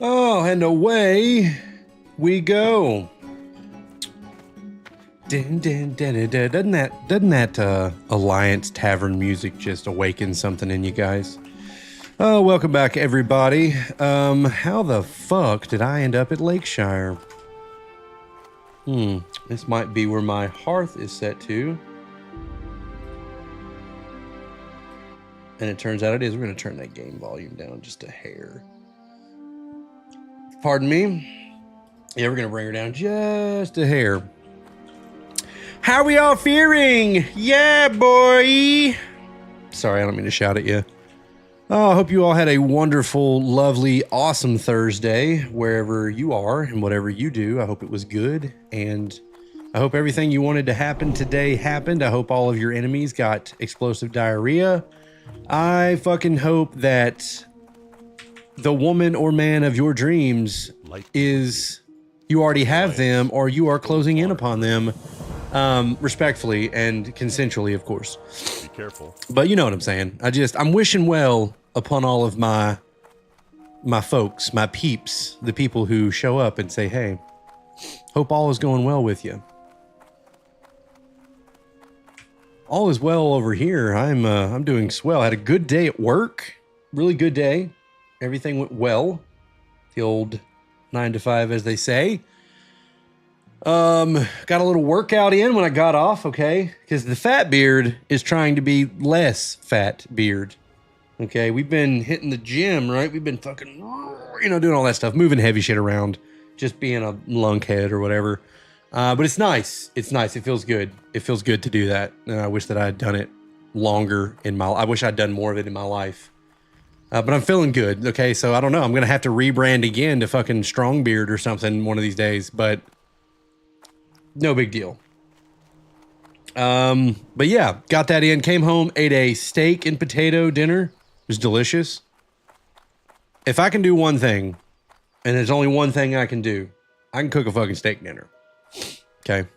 Oh, and away we go. Doesn't that Alliance Tavern music just awaken something in you guys? Oh, welcome back, everybody. How the fuck did I end up at Lakeshire? This might be where my hearth is set to. And it turns out it is. We're going to turn that game volume down just a hair. Pardon me. Yeah, we're going to bring her down just a hair. How are we all fearing? Yeah, boy. Sorry, I don't mean to shout at you. Oh, I hope you all had a wonderful, lovely, awesome Thursday, wherever you are and whatever you do. I hope it was good. And I hope everything you wanted to happen today happened. I hope all of your enemies got explosive diarrhea. I fucking hope that the woman or man of your dreams is, you already have them or you are closing in upon them, respectfully and consensually, of course. Be careful. But you know what I'm saying. I'm wishing well upon all of my folks, my peeps, the people who show up and say, hey, hope all is going well with you. All is well over here. I'm doing swell. I had a good day at work. Really good day. Everything went well. The old 9 to 5, as they say. Got a little workout in when I got off, okay? Because the fat beard is trying to be less fat beard. Okay, we've been hitting the gym, right? We've been fucking, doing all that stuff, moving heavy shit around, just being a lunkhead or whatever. But it's nice. It's nice. It feels good. It feels good to do that. And I wish that I had done it longer I wish I'd done more of it in my life. But I'm feeling good. Okay. So I don't know. I'm going to have to rebrand again to fucking Strongbeard or something one of these days, but no big deal. But yeah, got that in, came home, ate a steak and potato dinner. It was delicious. If I can do one thing, and there's only one thing I can do, I can cook a fucking steak dinner. Okay.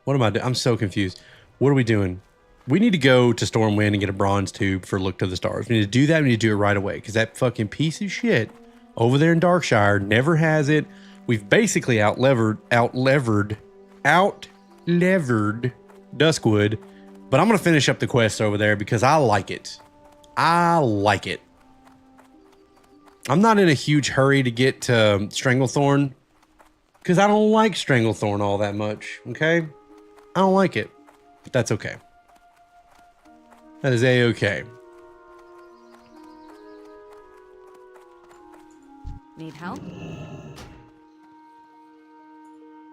What am I doing? I'm so confused. What are we doing? We need to go to Stormwind and get a bronze tube for Look to the Stars. We need to do that. We need to do it right away because that fucking piece of shit over there in Darkshire never has it. We've basically outlevered Duskwood, but I'm going to finish up the quest over there because I like it. I like it. I'm not in a huge hurry to get to Stranglethorn because I don't like Stranglethorn all that much, okay? I don't like it, but that's okay. That is A-okay. Need help?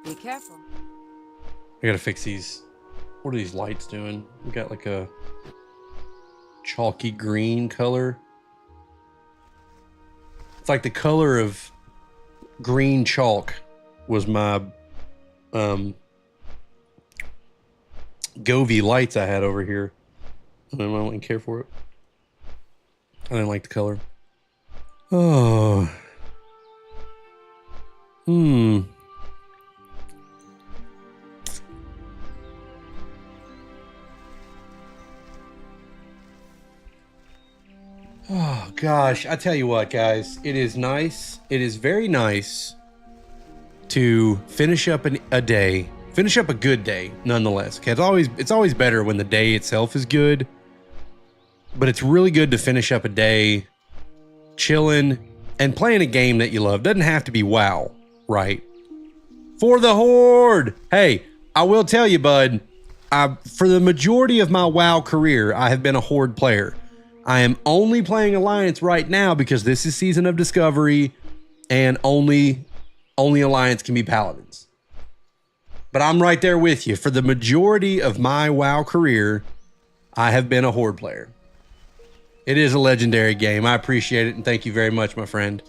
Be careful. I gotta fix these. What are these lights doing? We got like a chalky green color. It's like the color of green chalk was my Govee lights I had over here. And I don't care for it. I didn't like the color. Oh. Oh, gosh. I tell you what, guys. It is nice. It is very nice to finish up a day. Finish up a good day, nonetheless. Okay, it's always better when the day itself is good. But it's really good to finish up a day chilling and playing a game that you love. Doesn't have to be WoW, right? For the Horde! Hey, I will tell you, bud, for the majority of my WoW career, I have been a Horde player. I am only playing Alliance right now because this is Season of Discovery and only Alliance can be Paladins. But I'm right there with you. For the majority of my WoW career, I have been a Horde player. It is a legendary game. I appreciate it, and thank you very much, my friend.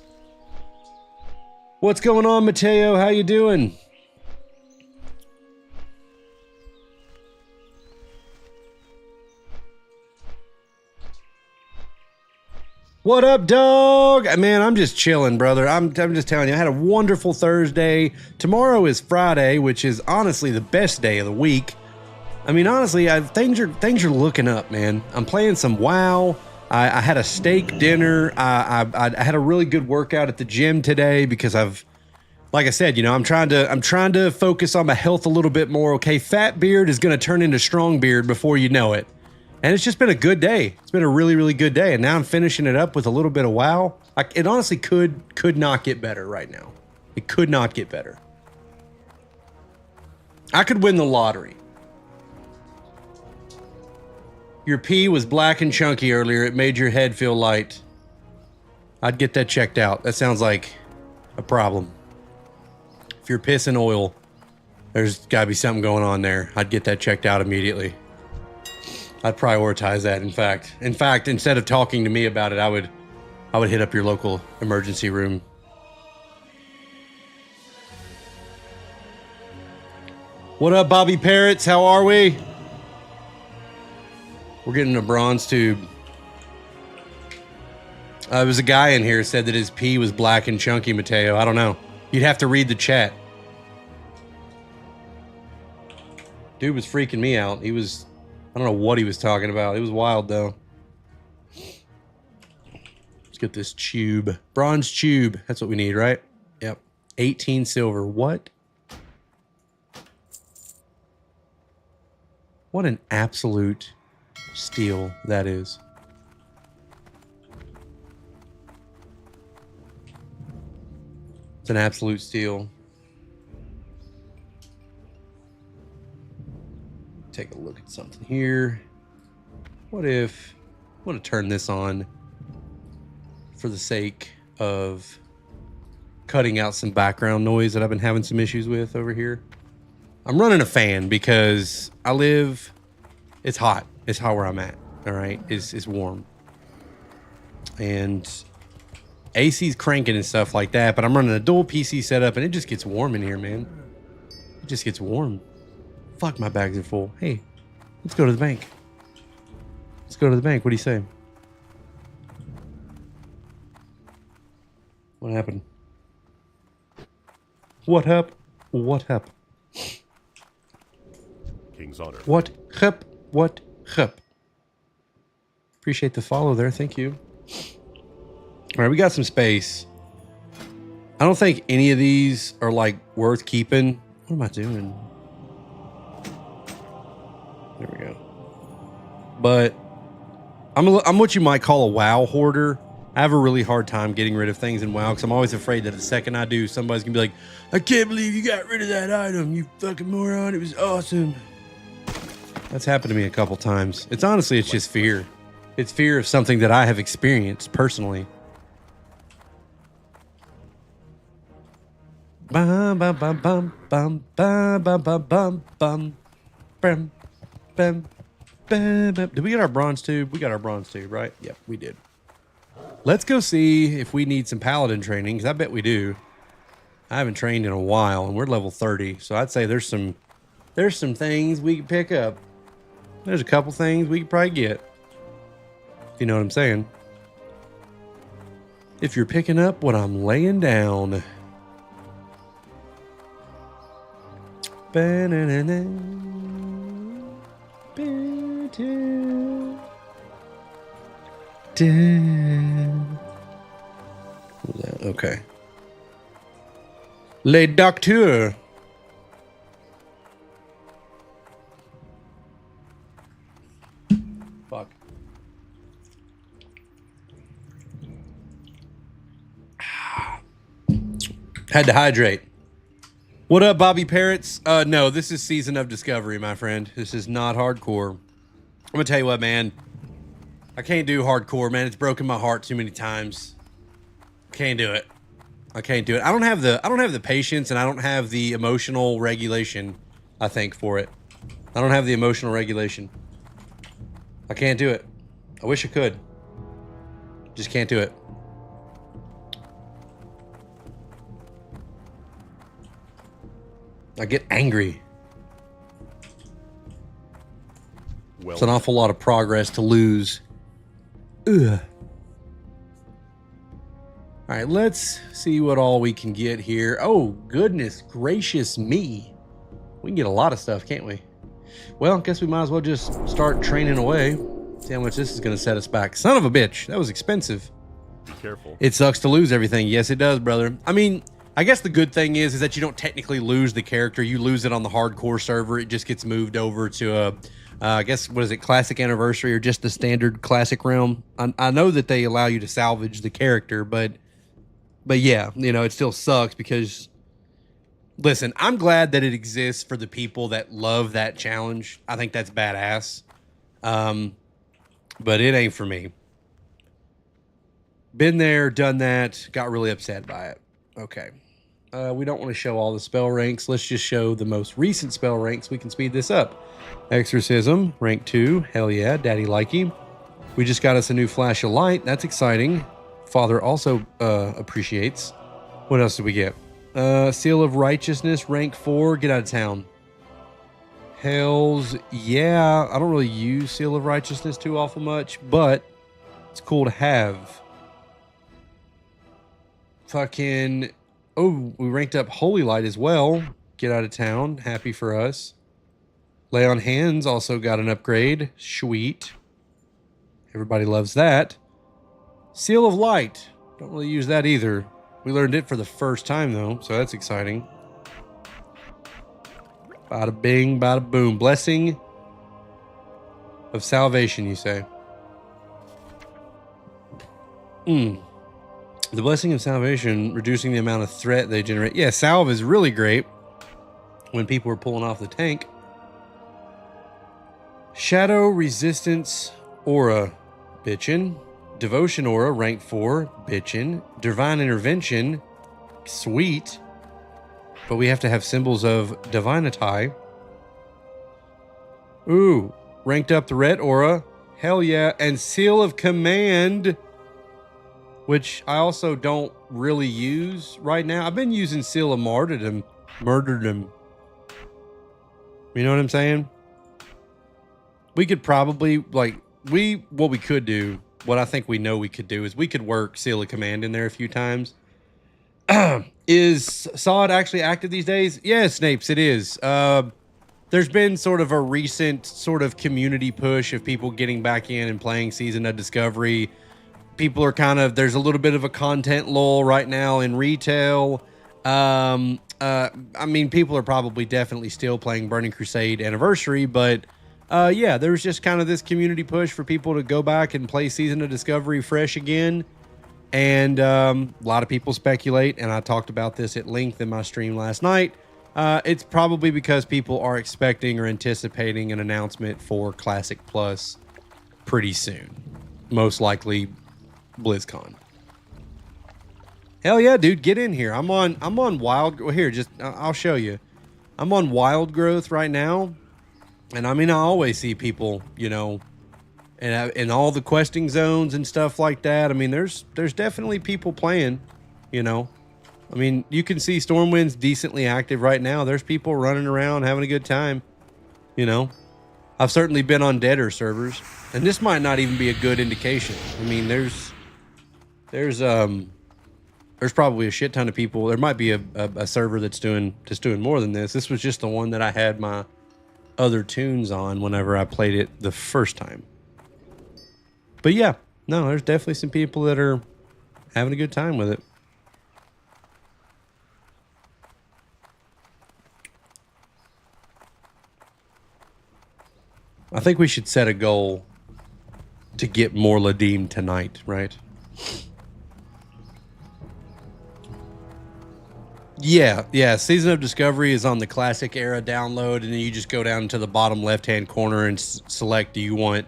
What's going on, Mateo? How you doing? What up, dog? Man, I'm just chilling, brother. I'm just telling you, I had a wonderful Thursday. Tomorrow is Friday, which is honestly the best day of the week. I mean, honestly, things are looking up, man. I'm playing some WoW. I had a steak dinner. I had a really good workout at the gym today because like I said, you know, I'm trying to focus on my health a little bit more. Okay, fat beard is going to turn into strong beard before you know it. And it's just been a good day. It's been a really, really good day. And now I'm finishing it up with a little bit of WoW. It honestly could not get better right now. It could not get better. I could win the lottery. Your pee was black and chunky earlier. It made your head feel light. I'd get that checked out. That sounds like a problem. If you're pissing oil, there's got to be something going on there. I'd get that checked out immediately. I'd prioritize that. In fact, instead of talking to me about it, I would hit up your local emergency room. What up, Bobby Parrots? How are we? We're getting a bronze tube. There was a guy in here who said that his pee was black and chunky, Mateo. I don't know. You'd have to read the chat. Dude was freaking me out. I don't know what he was talking about. It was wild, though. Let's get this tube. Bronze tube. That's what we need, right? Yep. 18 silver. What? What an absolute steal that is. It's an absolute steal. Take a look at something here. What if I want to turn this on for the sake of cutting out some background noise that I've been having some issues with over here. I'm running a fan because it's hot. It's hot where I'm at. All right. It's warm. And AC's cranking and stuff like that, but I'm running a dual PC setup and it just gets warm in here, man. It just gets warm. Fuck, my bags are full. Hey, let's go to the bank. Let's go to the bank. What do you say? What happened? What up? What up? King's honor. What up? What up? Appreciate the follow there. Thank you. All right, we got some space. I don't think any of these are like worth keeping. What am I doing? There we go. But I'm what you might call a WoW hoarder. I have a really hard time getting rid of things in WoW because I'm always afraid that the second I do, somebody's gonna be like, "I can't believe you got rid of that item, you fucking moron. It was awesome." That's happened to me a couple times. It's just fear. It's fear of something that I have experienced personally. Bum bum bum bum bum bum bum bum bum bum bum. Bam, bam, bam. Did we get our bronze tube? We got our bronze tube, right? Yep, we did. Let's go see if we need some paladin training, because I bet we do. I haven't trained in a while, and we're level 30, so I'd say there's some things we can pick up. There's a couple things we could probably get. If you know what I'm saying. If you're picking up what I'm laying down. Ba-na-na-na. Okay. Le Docteur. Fuck. Had to hydrate. What up, Bobby Parrots? No, this is Season of Discovery, my friend. This is not hardcore. I'm gonna tell you what, man. I can't do hardcore, man. It's broken my heart too many times. Can't do it. I can't do it. I don't have the patience and I don't have the emotional regulation, I think, for it. I don't have the emotional regulation. I can't do it. I wish I could. Just can't do it. I get angry. Well, it's an awful lot of progress to lose. Ugh. All right, let's see what all we can get here. Oh, goodness gracious me. We can get a lot of stuff, can't we? Well, I guess we might as well just start training away. See how much this is going to set us back. Son of a bitch. That was expensive. Be careful. It sucks to lose everything. Yes, it does, brother. I mean, I guess the good thing is that you don't technically lose the character. You lose it on the hardcore server. It just gets moved over to a, I guess, what is it, Classic Anniversary or just the standard Classic realm. I know that they allow you to salvage the character, but yeah, you know, it still sucks because, listen, I'm glad that it exists for the people that love that challenge. I think that's badass. But it ain't for me. Been there, done that, got really upset by it. Okay. We don't want to show all the spell ranks. Let's just show the most recent spell ranks. We can speed this up. Exorcism, rank 2. Hell yeah, daddy likey. We just got us a new flash of light. That's exciting. Father also appreciates. What else did we get? Seal of Righteousness, rank 4. Get out of town. Hells yeah. I don't really use Seal of Righteousness too awful much, but it's cool to have. Fucking... Oh, we ranked up Holy Light as well. Get out of town. Happy for us. Lay on Hands also got an upgrade. Sweet. Everybody loves that. Seal of Light. Don't really use that either. We learned it for the first time, though, so that's exciting. Bada bing, bada boom. Blessing of Salvation, you say? The Blessing of Salvation, reducing the amount of threat they generate. Yeah, salve is really great when people are pulling off the tank. Shadow Resistance Aura, bitchin'. Devotion Aura, rank 4, bitchin'. Divine Intervention, sweet. But we have to have symbols of Divinity. Ooh, ranked up the Red Aura. Hell yeah. And Seal of Command, which I also don't really use right now. I've been using Seal of Martyrdom. You know what I'm saying? We could probably, like, what we could do, what I think we know we could do is we could work Seal of Command in there a few times. Is SoD actually active these days? Yes, Snapes, it is. There's been sort of a recent sort of community push of people getting back in and playing Season of Discovery. People are kind of, there's a little bit of a content lull right now in retail. I mean, people are probably definitely still playing Burning Crusade Anniversary, but yeah, there's just kind of this community push for people to go back and play Season of Discovery fresh again. And a lot of people speculate, and I talked about this at length in my stream last night. It's probably because people are expecting or anticipating an announcement for Classic Plus pretty soon. Most likely BlizzCon. Hell yeah, dude, get in here. I'm on Wild. Well, here, just I'll show you. I'm on Wild Growth right now, and I mean, I always see people, you know, and in all the questing zones and stuff like that. I mean, there's definitely people playing, you know. I mean, you can see Stormwind's decently active right now. There's people running around having a good time, you know. I've certainly been on deader servers, and this might not even be a good indication. I mean, there's probably a shit ton of people. There might be a server that's doing more than this. This was just the one that I had my other tunes on whenever I played it the first time. But yeah, no, there's definitely some people that are having a good time with it. I think we should set a goal to get more Ladim tonight, right? Yeah. Season of Discovery is on the Classic era download, and then you just go down to the bottom left-hand corner and select, do you want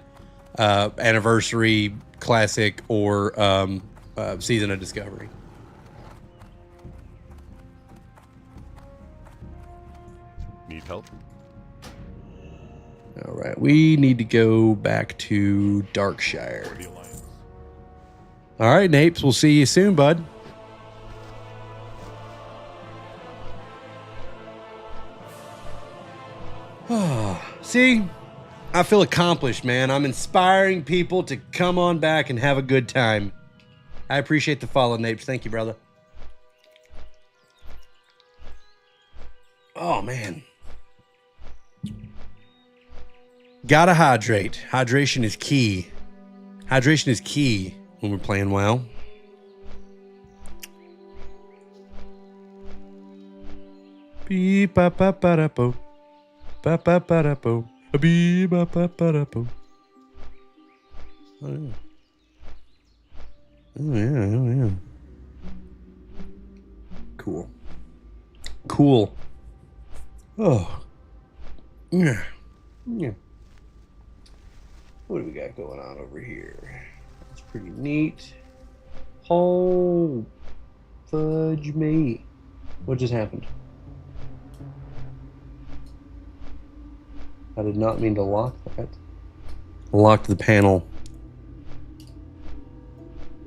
Anniversary, Classic, or Season of Discovery? Need help? All right, we need to go back to Darkshire. All right, Napes, we'll see you soon, bud. See, I feel accomplished, man. I'm inspiring people to come on back and have a good time. I appreciate the follow, Napes. Thank you, brother. Oh, man. Gotta hydrate. Hydration is key. Hydration is key when we're playing WoW. Beep ba ba ba da bo. Ba ba ba da bo. Beep ba ba ba da bo. Oh yeah. Oh yeah. Oh yeah. Cool. Cool. Oh. Yeah. Yeah. What do we got going on over here? That's pretty neat. Oh, fudge me. What just happened? I did not mean to lock that. Locked the panel.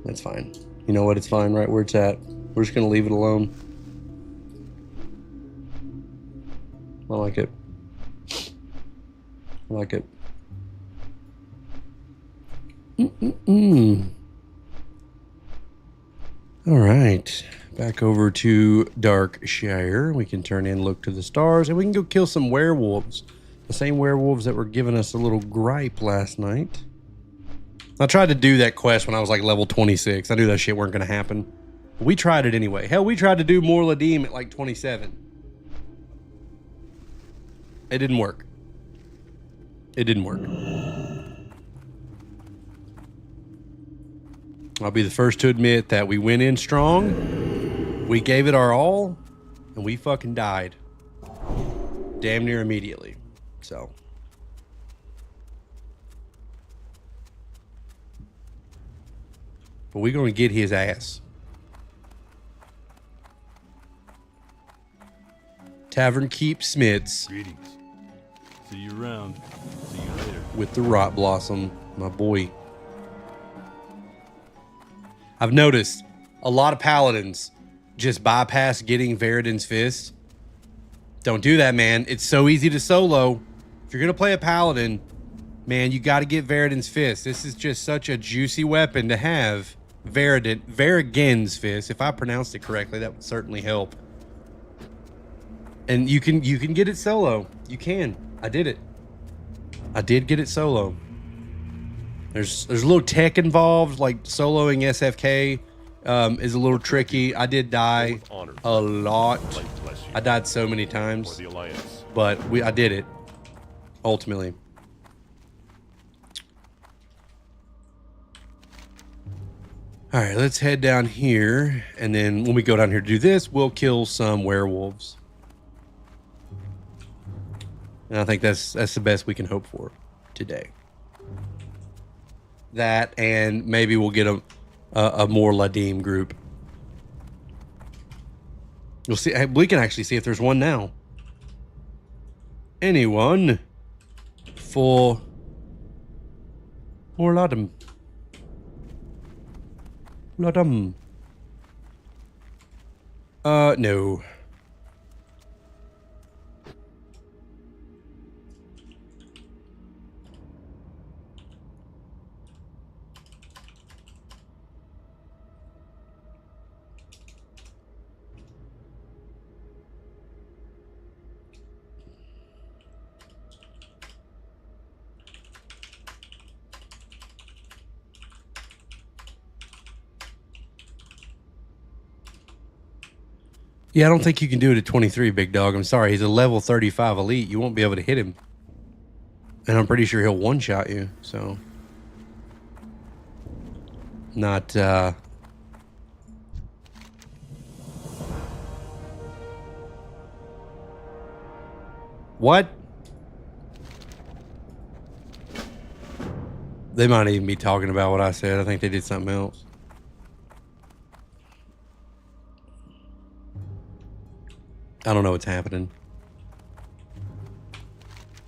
That's fine. You know what? It's fine right where it's at. We're just going to leave it alone. I like it. I like it. All right. Back over to Darkshire. We can turn in, look to the stars, and we can go kill some werewolves. The same werewolves that were giving us a little gripe last night. I tried to do that quest when I was like level 26. I knew that shit weren't going to happen. But we tried it anyway. Hell, we tried to do more Ladim at like 27. It didn't work. It didn't work. I'll be the first to admit that we went in strong. We gave it our all. And we fucking died. Damn near immediately. So. But we're going to get his ass. Tavern Keep Smiths. Greetings. See you around. See you later. With the Rot Blossom, my boy. I've noticed a lot of paladins just bypass getting Veridin's Fist. Don't do that, man. It's so easy to solo. If you're going to play a paladin, man, you got to get Veridin's Fist. This is just such a juicy weapon to have. Varigin's Fist. If I pronounced it correctly, that would certainly help. And you can get it solo. You can. I did it. I did get it solo. There's a little tech involved, like soloing SFK is a little tricky. I did die a lot. I died so many times, but I did it ultimately. All right, let's head down here, and then when we go down here to do this, we'll kill some werewolves. And I think that's the best we can hope for today. That, and maybe we'll get a more Ladim group. We'll see. We can actually see if there's one now. Anyone for more Ladim? Ladim. No. Yeah, I don't think you can do it at 23, big dog. I'm sorry. He's a level 35 elite. You won't be able to hit him. And I'm pretty sure he'll one-shot you, so. Not, What? They might even be talking about what I said. I think they did something else. I don't know what's happening.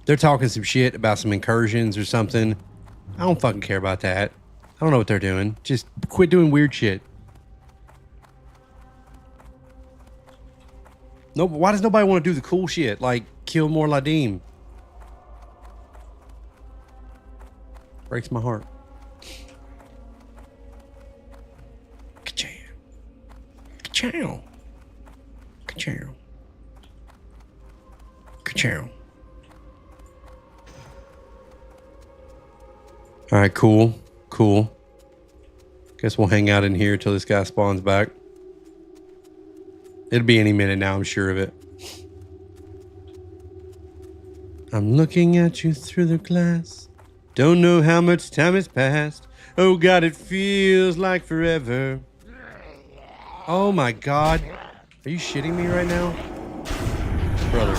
They're talking some shit about some incursions or something. I don't fucking care about that. I don't know what they're doing. Just quit doing weird shit. No, why does nobody want to do the cool shit like kill more Ladim? Breaks my heart. Ka-chow. Ka-chow. Ka-chow. Ka-chow. All right, cool. Cool. Guess we'll hang out in here till this guy spawns back. It'll be any minute now, I'm sure of it. I'm looking at you through the glass. Don't know how much time has passed. Oh God, it feels like forever. Oh my God. Are you shitting me right now? Brother.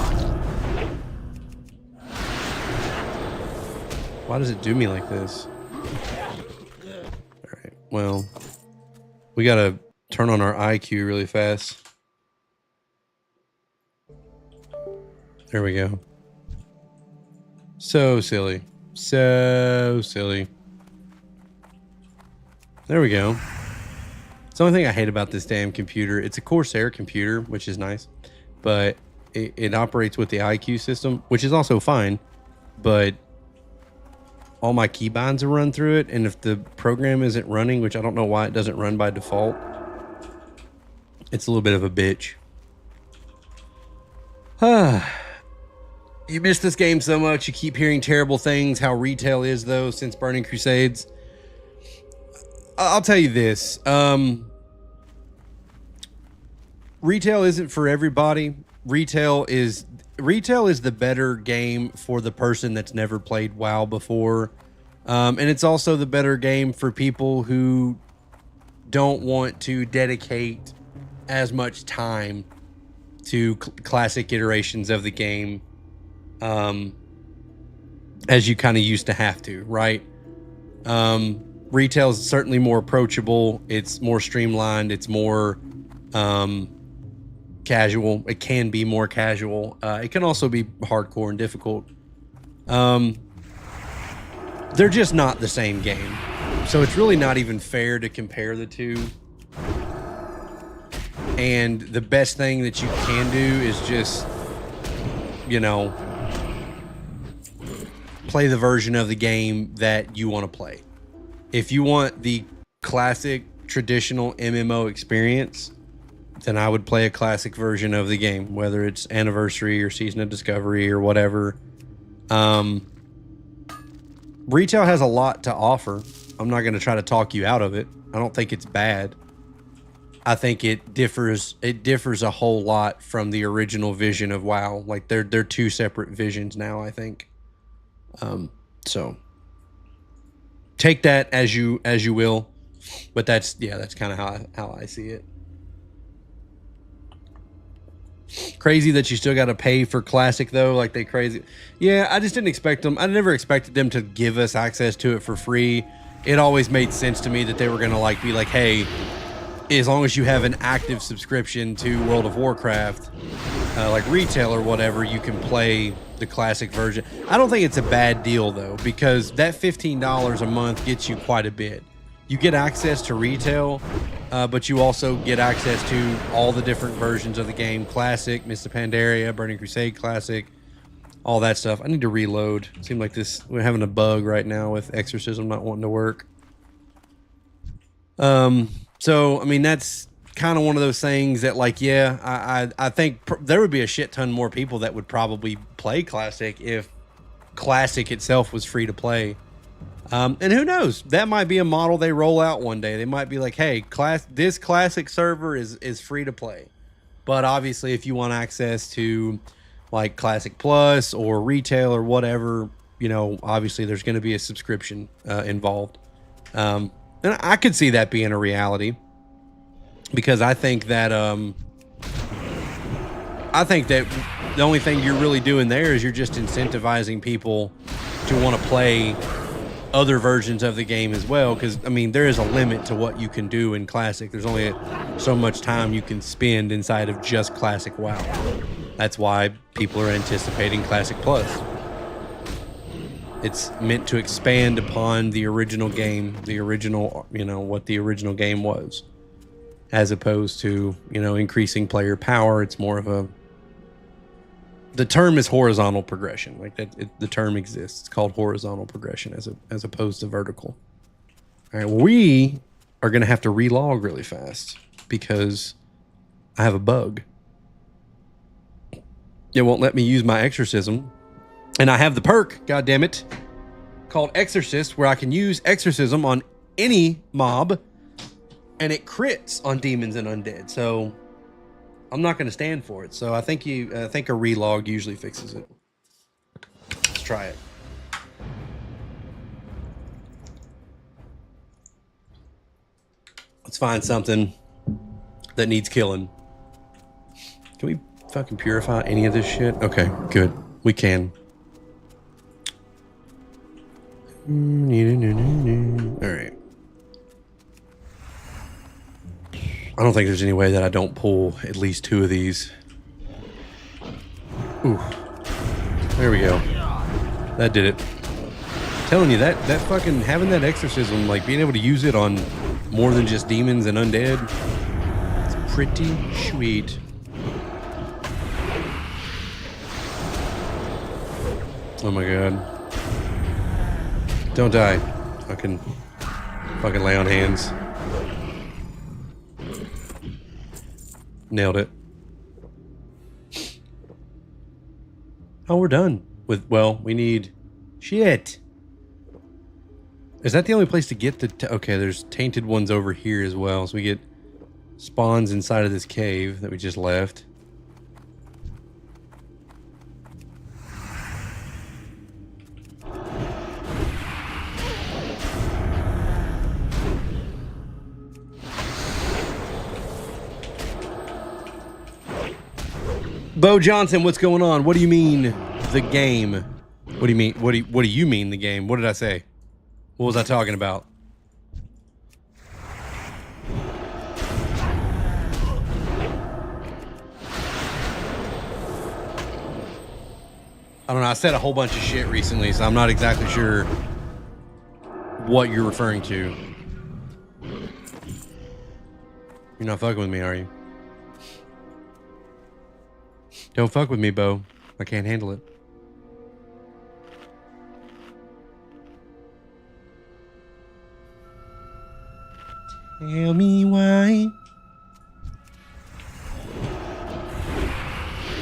Why does it do me like this? Alright, well. We gotta turn on our IQ really fast. There we go. So silly. So silly. There we go. It's the only thing I hate about this damn computer. It's a Corsair computer, which is nice, but it operates with the IQ system, which is also fine, but all my keybinds are run through it, and if the program isn't running, which I don't know why it doesn't run by default, it's a little bit of a bitch. You miss this game so much. You keep hearing terrible things. How retail is, though, since Burning Crusades. I'll tell you this. Retail isn't for everybody. Retail is the better game for the person that's never played WoW before. And it's also the better game for people who don't want to dedicate as much time to classic iterations of the game as you kind of used to have to, right? Retail is certainly more approachable. It's more streamlined. It's more casual. It can be more casual. It can also be hardcore and difficult. They're just not the same game. So it's really not even fair to compare the two. And the best thing that you can do is just, you know, play the version of the game that you want to play. If you want the classic traditional MMO experience, then I would play a classic version of the game, whether it's Anniversary or Season of Discovery or whatever. Retail has a lot to offer. I'm not going to try to talk you out of it. I don't think it's bad. I think it differs a whole lot from the original vision of WoW. Like they're two separate visions now, I think. So take that as you will, but that's kind of how I see it. Crazy that you still got to pay for Classic though, like they crazy. Yeah, I just didn't expect them. I never expected them to give us access to it for free. It always made sense to me that they were gonna like be like, hey, as long as you have an active subscription to World of Warcraft, like retail or whatever, you can play the classic version. I don't think it's a bad deal though, because that $15 a month gets you quite a bit. You get access to retail, but you also get access to all the different versions of the game. Classic, Mists of Pandaria, Burning Crusade Classic, all that stuff. I need to reload. It seems like we're having a bug right now with Exorcism not wanting to work. So, I mean, that's kind of one of those things that, like, yeah, I think there would be a shit ton more people that would probably play Classic if Classic itself was free to play. And who knows? That might be a model they roll out one day. They might be like, hey, this Classic server is free to play. But obviously, if you want access to, like, Classic Plus or retail or whatever, you know, obviously there's going to be a subscription involved. And I could see that being a reality, because I think that the only thing you're really doing there is you're just incentivizing people to want to play other versions of the game as well. Because I mean, there is a limit to what you can do in Classic. There's only so much time you can spend inside of just Classic WoW. That's why people are anticipating Classic Plus. It's meant to expand upon the original game, the original, you know, what the original game was, as opposed to, you know, increasing player power. It's more of the term is horizontal progression. Like that, the term exists. It's called horizontal progression as opposed to vertical. All right, we are going to have to relog really fast because I have a bug. It won't let me use my exorcism. And I have the perk, god damn it, called Exorcist, where I can use exorcism on any mob, and it crits on demons and undead. So I'm not going to stand for it. So I think a relog usually fixes it. Let's try it. Let's find something that needs killing. Can we fucking purify any of this shit? Okay, good. We can. Alright. I don't think there's any way that I don't pull at least 2 of these. Ooh. There we go. That did it. I'm telling you, that fucking having that exorcism, like being able to use it on more than just demons and undead, it's pretty sweet. Oh my god. Don't die. Fucking lay on hands. Nailed it. Oh, we're done with, well, we need shit. Is that the only place to get the, okay, there's tainted ones over here as well. So we get spawns inside of this cave that we just left. Bo Johnson, what's going on? What do you mean the game? What do you mean? What do you mean the game? What did I say? What was I talking about? I don't know. I said a whole bunch of shit recently, so I'm not exactly sure what you're referring to. You're not fucking with me, are you? Don't fuck with me, Bo. I can't handle it. Tell me why.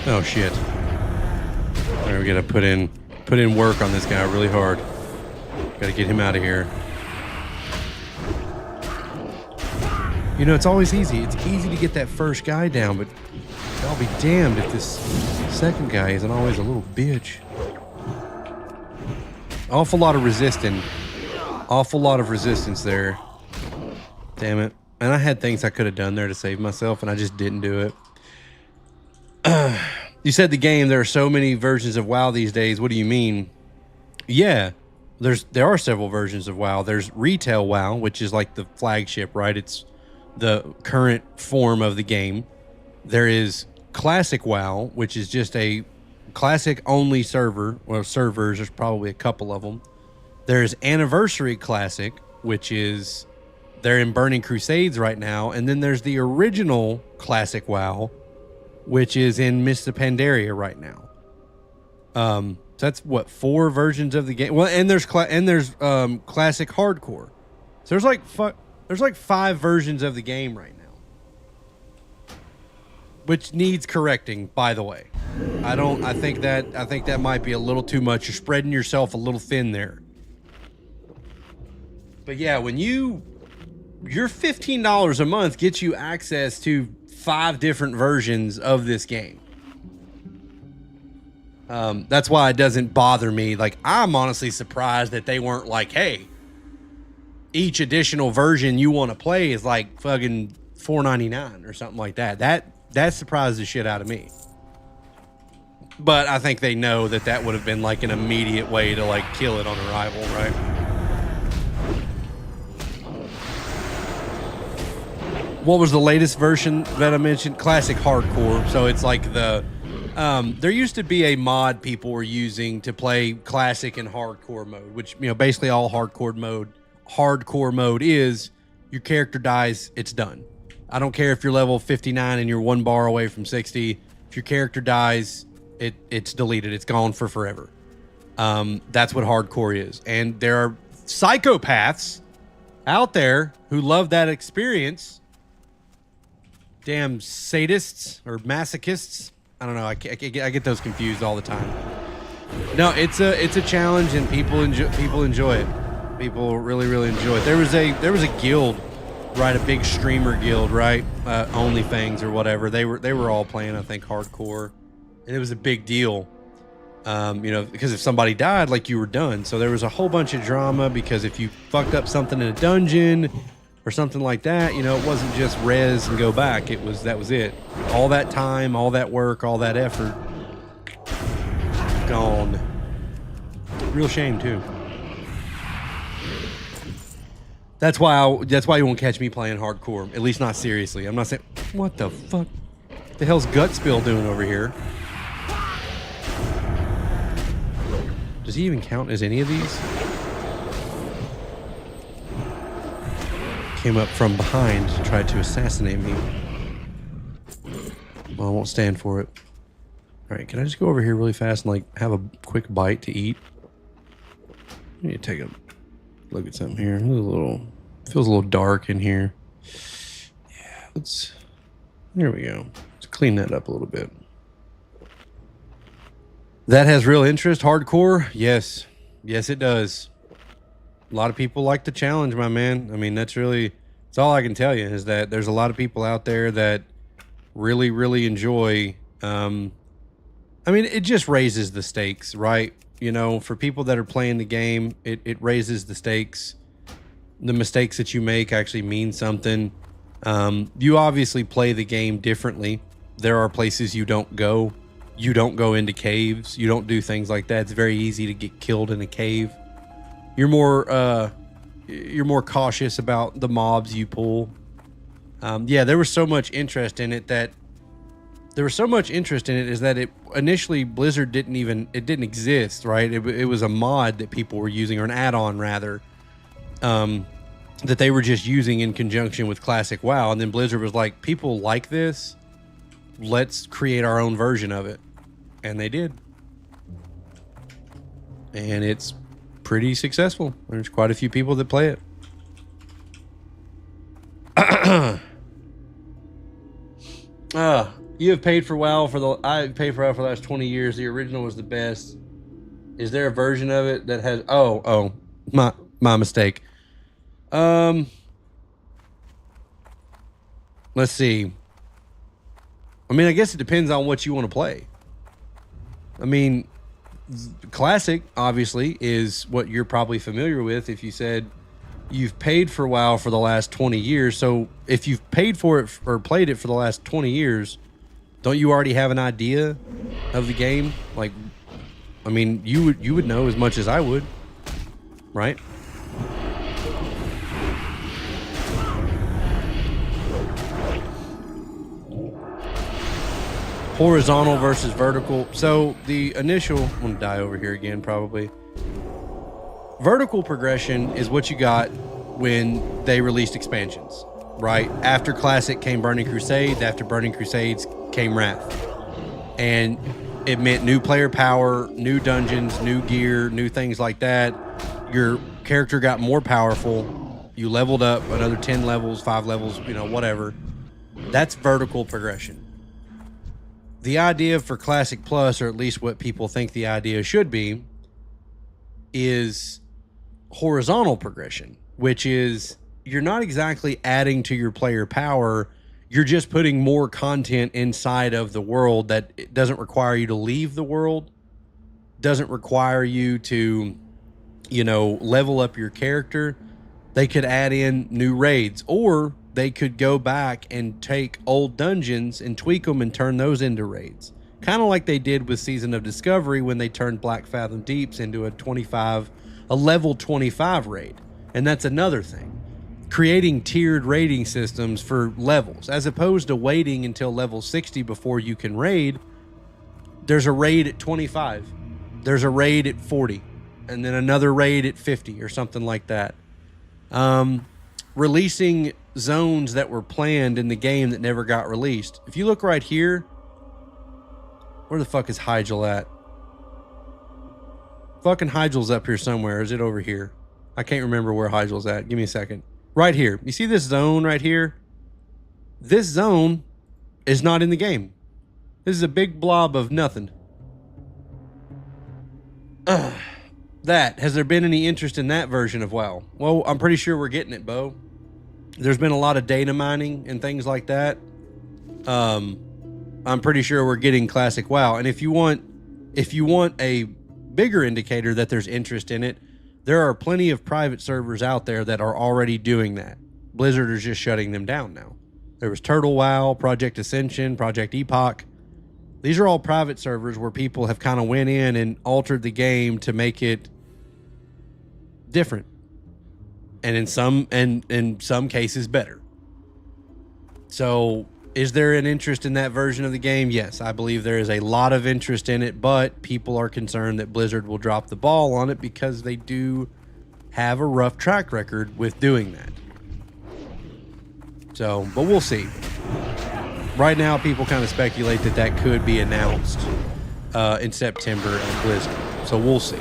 Oh shit. Alright, we gotta put in work on this guy really hard. Gotta get him out of here. You know, it's always easy. It's easy to get that first guy down, but I'll be damned if this second guy isn't always a little bitch. Awful lot of resisting. Awful lot of resistance there. Damn it. And I had things I could have done there to save myself, and I just didn't do it. You said the game, there are so many versions of WoW these days. What do you mean? Yeah, there are several versions of WoW. There's retail WoW, which is like the flagship, right? It's the current form of the game. There is classic WoW, which is just a classic only server. Well, servers, there's probably a couple of them. There's Anniversary Classic, which is, they're in Burning Crusades right now. And then there's the original classic WoW, which is in Mist of Pandaria right now. So that's what, 4 versions of the game. Well, and there's classic hardcore. So there's like 5 versions of the game right now, which needs correcting, by the way. I think that might be a little too much. You're spreading yourself a little thin there. But yeah, when your $15 a month gets you access to 5 different versions of this game. That's why it doesn't bother me. Like, I'm honestly surprised that they weren't like, hey, each additional version you want to play is like fucking $4.99 or something like that. That surprised the shit out of me. But I think they know that would have been like an immediate way to like kill it on arrival, right? What was the latest version that I mentioned? Classic hardcore. So it's like the there used to be a mod people were using to play classic and hardcore mode, which, you know, basically all hardcore mode is your character dies, it's done. I don't care if you're level 59 and you're 1 bar away from 60. If your character dies, it's deleted. It's gone for forever. That's what hardcore is. And there are psychopaths out there who love that experience. Damn sadists or masochists. I don't know. I get those confused all the time. No, it's a challenge, and people enjoy it. People really enjoy it. There was a guild, right? A big streamer guild, right? OnlyFans or whatever. They were all playing, I think, hardcore, and it was a big deal. You know, because if somebody died, like, you were done. So there was a whole bunch of drama because if you fucked up something in a dungeon or something like that, you know, it wasn't just res and go back. That was it. All that time, all that work, all that effort gone. Real shame too. That's why you won't catch me playing hardcore. At least not seriously. I'm not saying, what the fuck? The hell's Gutspill doing over here? Does he even count as any of these? Came up from behind to try to assassinate me. Well, I won't stand for it. All right, can I just go over here really fast and like have a quick bite to eat? I need to take a look at something here. Feels a little dark in here. Yeah, there we go. Let's clean that up a little bit. That has real interest. Hardcore? Yes, it does. A lot of people like the challenge, my man. I mean, that's all I can tell you is that there's a lot of people out there that really enjoy. I mean, it just raises the stakes, right? You know, for people that are playing the game, it raises the stakes. The mistakes that you make actually mean something. You obviously play the game differently. There are places you don't go. You don't go into caves. You don't do things like that. It's very easy to get killed in a cave. You're more cautious about the mobs you pull. Yeah, there was so much interest in it that is that it initially Blizzard didn't exist, right? It was a mod that people were using, or an add-on rather, that they were just using in conjunction with Classic WoW. And then Blizzard was like, people like this, let's create our own version of it. And they did. And it's pretty successful. There's quite a few people that play it. You have paid for WoW I paid for WoW for the last 20 years. The original was the best. Is there a version of it that has my mistake. Let's see. I mean, I guess it depends on what you want to play. I mean, Classic obviously is what you're probably familiar with. If you said you've paid for WoW for the last 20 years, so if you've paid for it or played it for the last 20 years, don't you already have an idea of the game? Like, I mean, you would know as much as I would, right? Horizontal versus vertical. So the initial, I'm gonna die over here again probably. Vertical progression is what you got when they released expansions, right? After Classic came Burning Crusades. After Burning Crusades came Wrath. And it meant new player power, new dungeons, new gear, new things like that. Your character got more powerful. You leveled up another 10 levels, 5 levels, you know, whatever. That's vertical progression. The idea for Classic Plus, or at least what people think the idea should be, is horizontal progression, which is you're not exactly adding to your player power. You're just putting more content inside of the world that it doesn't require you to leave the world, doesn't require you to, you know, level up your character. They could add in new raids, or they could go back and take old dungeons and tweak them and turn those into raids. Kind of like they did with Season of Discovery when they turned Black Fathom Deeps into a level 25 raid. And that's another thing. Creating tiered raiding systems for levels, as opposed to waiting until level 60 before you can raid. There's a raid at 25. There's a raid at 40. And then another raid at 50 or something like that. Releasing zones that were planned in the game that never got released. If you look right here, where the fuck is Hygel at? Fucking Hygel's up here somewhere. Is it over here? I can't remember where Hygel's at. Give me a second. Right here. You see this zone right here? This zone is not in the game. This is a big blob of nothing. Has there been any interest in that version of WoW? Well, I'm pretty sure we're getting it, Bo. There's been a lot of data mining and things like that. I'm pretty sure we're getting classic WoW. And if you want a bigger indicator that there's interest in it, there are plenty of private servers out there that are already doing that. Blizzard is just shutting them down now. There was Turtle WoW, Project Ascension, Project Epoch. These are all private servers where people have kind of went in and altered the game to make it different. And in some cases better. So, is there an interest in that version of the game? Yes, I believe there is a lot of interest in it, but people are concerned that Blizzard will drop the ball on it because they do have a rough track record with doing that. So, but we'll see. Right now, people kind of speculate that that could be announced in September at Blizzard. So we'll see.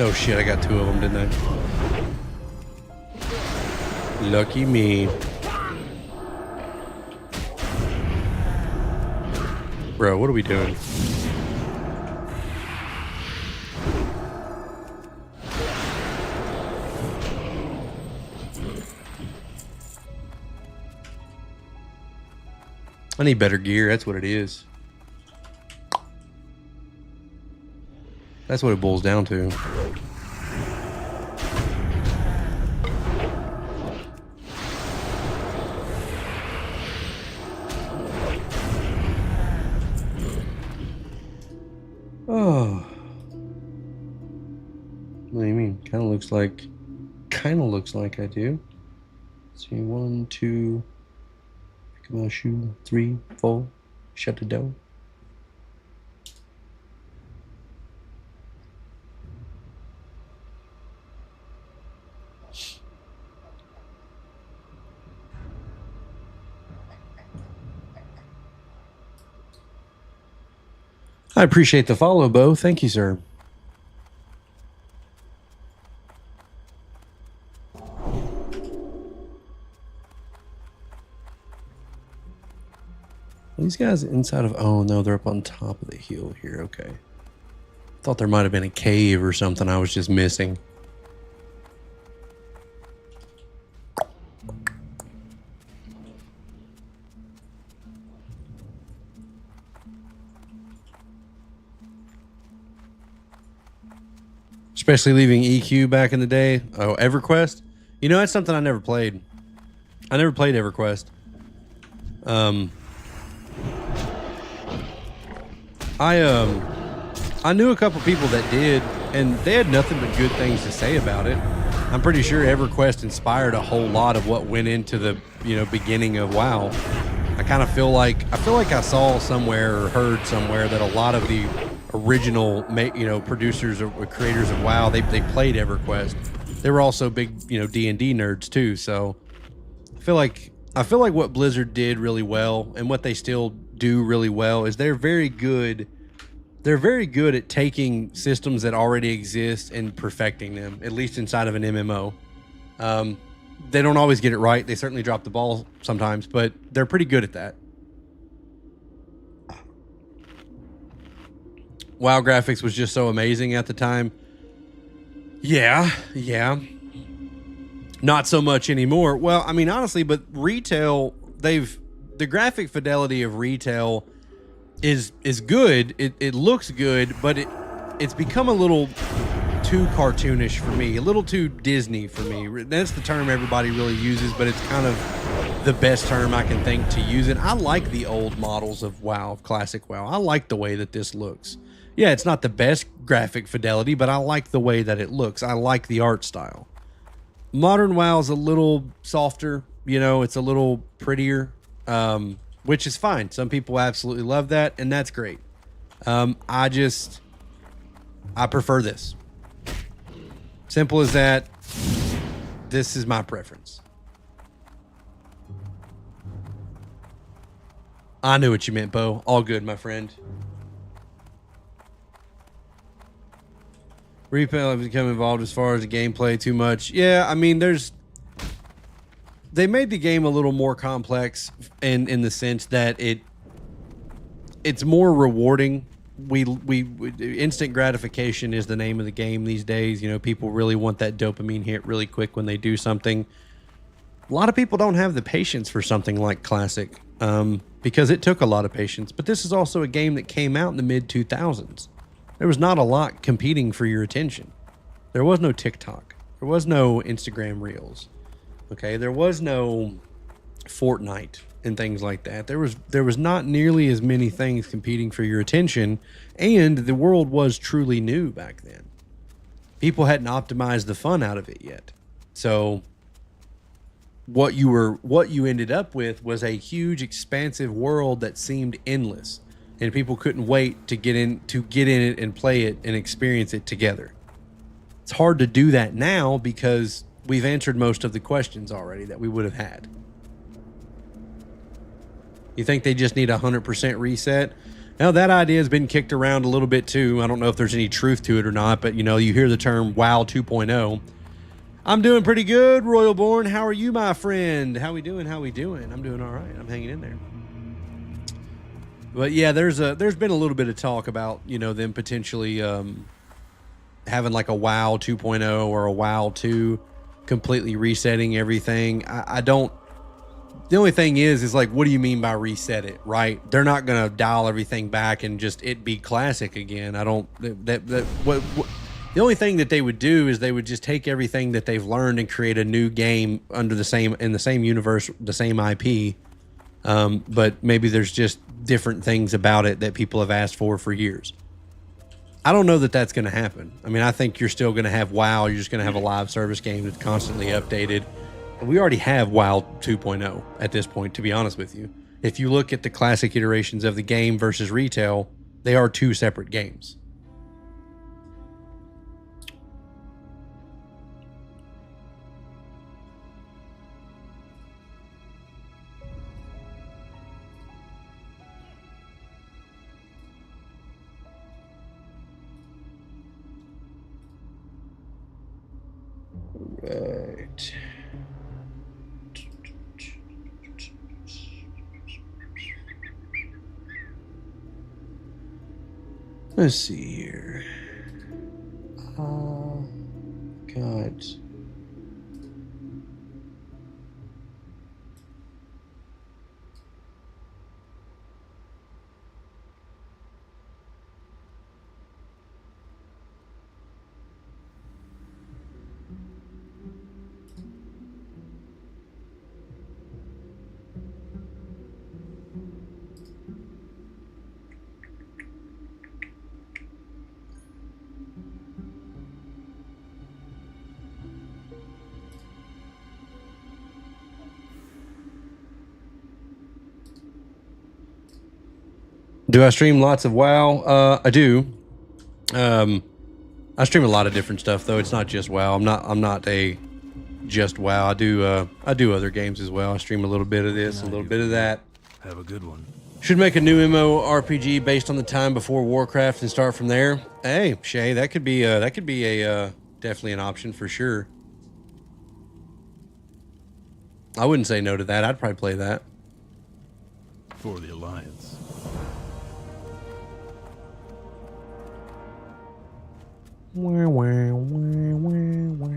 Oh shit, I got 2 of them, didn't I? Lucky me. Bro, what are we doing? I need better gear, that's what it is. That's what it boils down to. Oh. What do you mean? Kind of looks like I do. Let's see, 1, 2, pick up my shoe, 3, 4, shut the door. I appreciate the follow, Bo. Thank you, sir. These guys inside of... Oh, no, they're up on top of the hill here. Okay. Thought there might have been a cave or something I was just missing. Especially leaving EQ back in the day. Oh, EverQuest? You know, that's something I never played. I never played EverQuest. I knew a couple people that did, and they had nothing but good things to say about it. I'm pretty sure EverQuest inspired a whole lot of what went into the, beginning of WoW. I kind of feel like I saw somewhere or heard somewhere that a lot of the original, producers or creators of WoW, they played EverQuest. They were also big, D&D nerds too. So I feel like what Blizzard did really well, and what they still do really well, is they're very good. They're very good at taking systems that already exist and perfecting them, at least inside of an MMO. They don't always get it right. They certainly drop the ball sometimes, but they're pretty good at that. WoW graphics was just so amazing at the time. Yeah. Not so much anymore. Well, I mean, honestly, but retail, the graphic fidelity of retail is good. It looks good, but it's become a little too cartoonish for me, a little too Disney for me. That's the term everybody really uses, but it's kind of the best term I can think to use it. I like the old models of WoW, of classic WoW. I like the way that this looks. Yeah, it's not the best graphic fidelity, but I like the way that it looks. I like the art style. Modern WoW is a little softer, it's a little prettier, which is fine. Some people absolutely love that, and that's great. I prefer this. Simple as that. This is my preference. I knew what you meant, Bo. All good, my friend. Replay have become involved as far as the gameplay too much. Yeah, I mean, they made the game a little more complex in the sense that it's more rewarding. We instant gratification is the name of the game these days. You know, people really want that dopamine hit really quick when they do something. A lot of people don't have the patience for something like Classic because it took a lot of patience. But this is also a game that came out in the mid 2000s. There was not a lot competing for your attention. There was no TikTok. There was no Instagram Reels. Okay, there was no Fortnite and things like that. There was not nearly as many things competing for your attention, and the world was truly new back then. People hadn't optimized the fun out of it yet. So what you ended up with was a huge expansive world that seemed endless, and people couldn't wait to get in it and play it and experience it together. It's hard to do that now because we've answered most of the questions already that we would have had. You think they just need a 100% reset? Now, that idea has been kicked around a little bit too. I don't know if there's any truth to it or not, but you know, you hear the term WoW 2.0. I'm doing pretty good, Royalborn. How are you, my friend? How we doing? I'm doing all right. I'm hanging in there. But yeah, there's been a little bit of talk about, you know, them potentially having like a WoW 2.0 or a WoW 2, completely resetting everything. I don't. The only thing is like, what do you mean by reset it, right? They're not going to dial everything back and just it be classic again. I don't, what the only thing that they would do is they would just take everything that they've learned and create a new game in the same universe, the same IP. But maybe there's just different things about it that people have asked for years. I don't know that that's going to happen. I mean, I think you're still going to have WoW. You're just going to have a live service game that's constantly updated. We already have WoW 2.0 at this point, to be honest with you. If you look at the classic iterations of the game versus retail, they are two separate games. Right. Let's see here. God. Do I stream lots of WoW? I do. I stream a lot of different stuff though. It's not just WoW. I'm not a just WoW. I do other games as well. I stream a little bit of this, a little bit of that. Have a good one. Should make a new MMORPG based on the time before Warcraft and start from there. Hey, Shay, that could be a definitely an option for sure. I wouldn't say no to that. I'd probably play that. For the Alliance. Wah, wah, wah, wah, wah.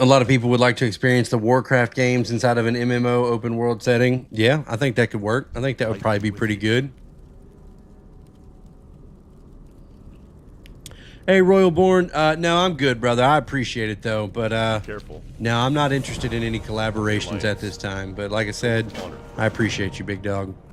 A lot of people would like to experience the Warcraft games inside of an MMO open world setting. Yeah, I think that could work. I think that would probably be pretty good. Hey, Royalborn. No, I'm good, brother. I appreciate it, though. But Careful. no, I'm not interested in any collaborations at this time. But like I said, I appreciate you, big dog. –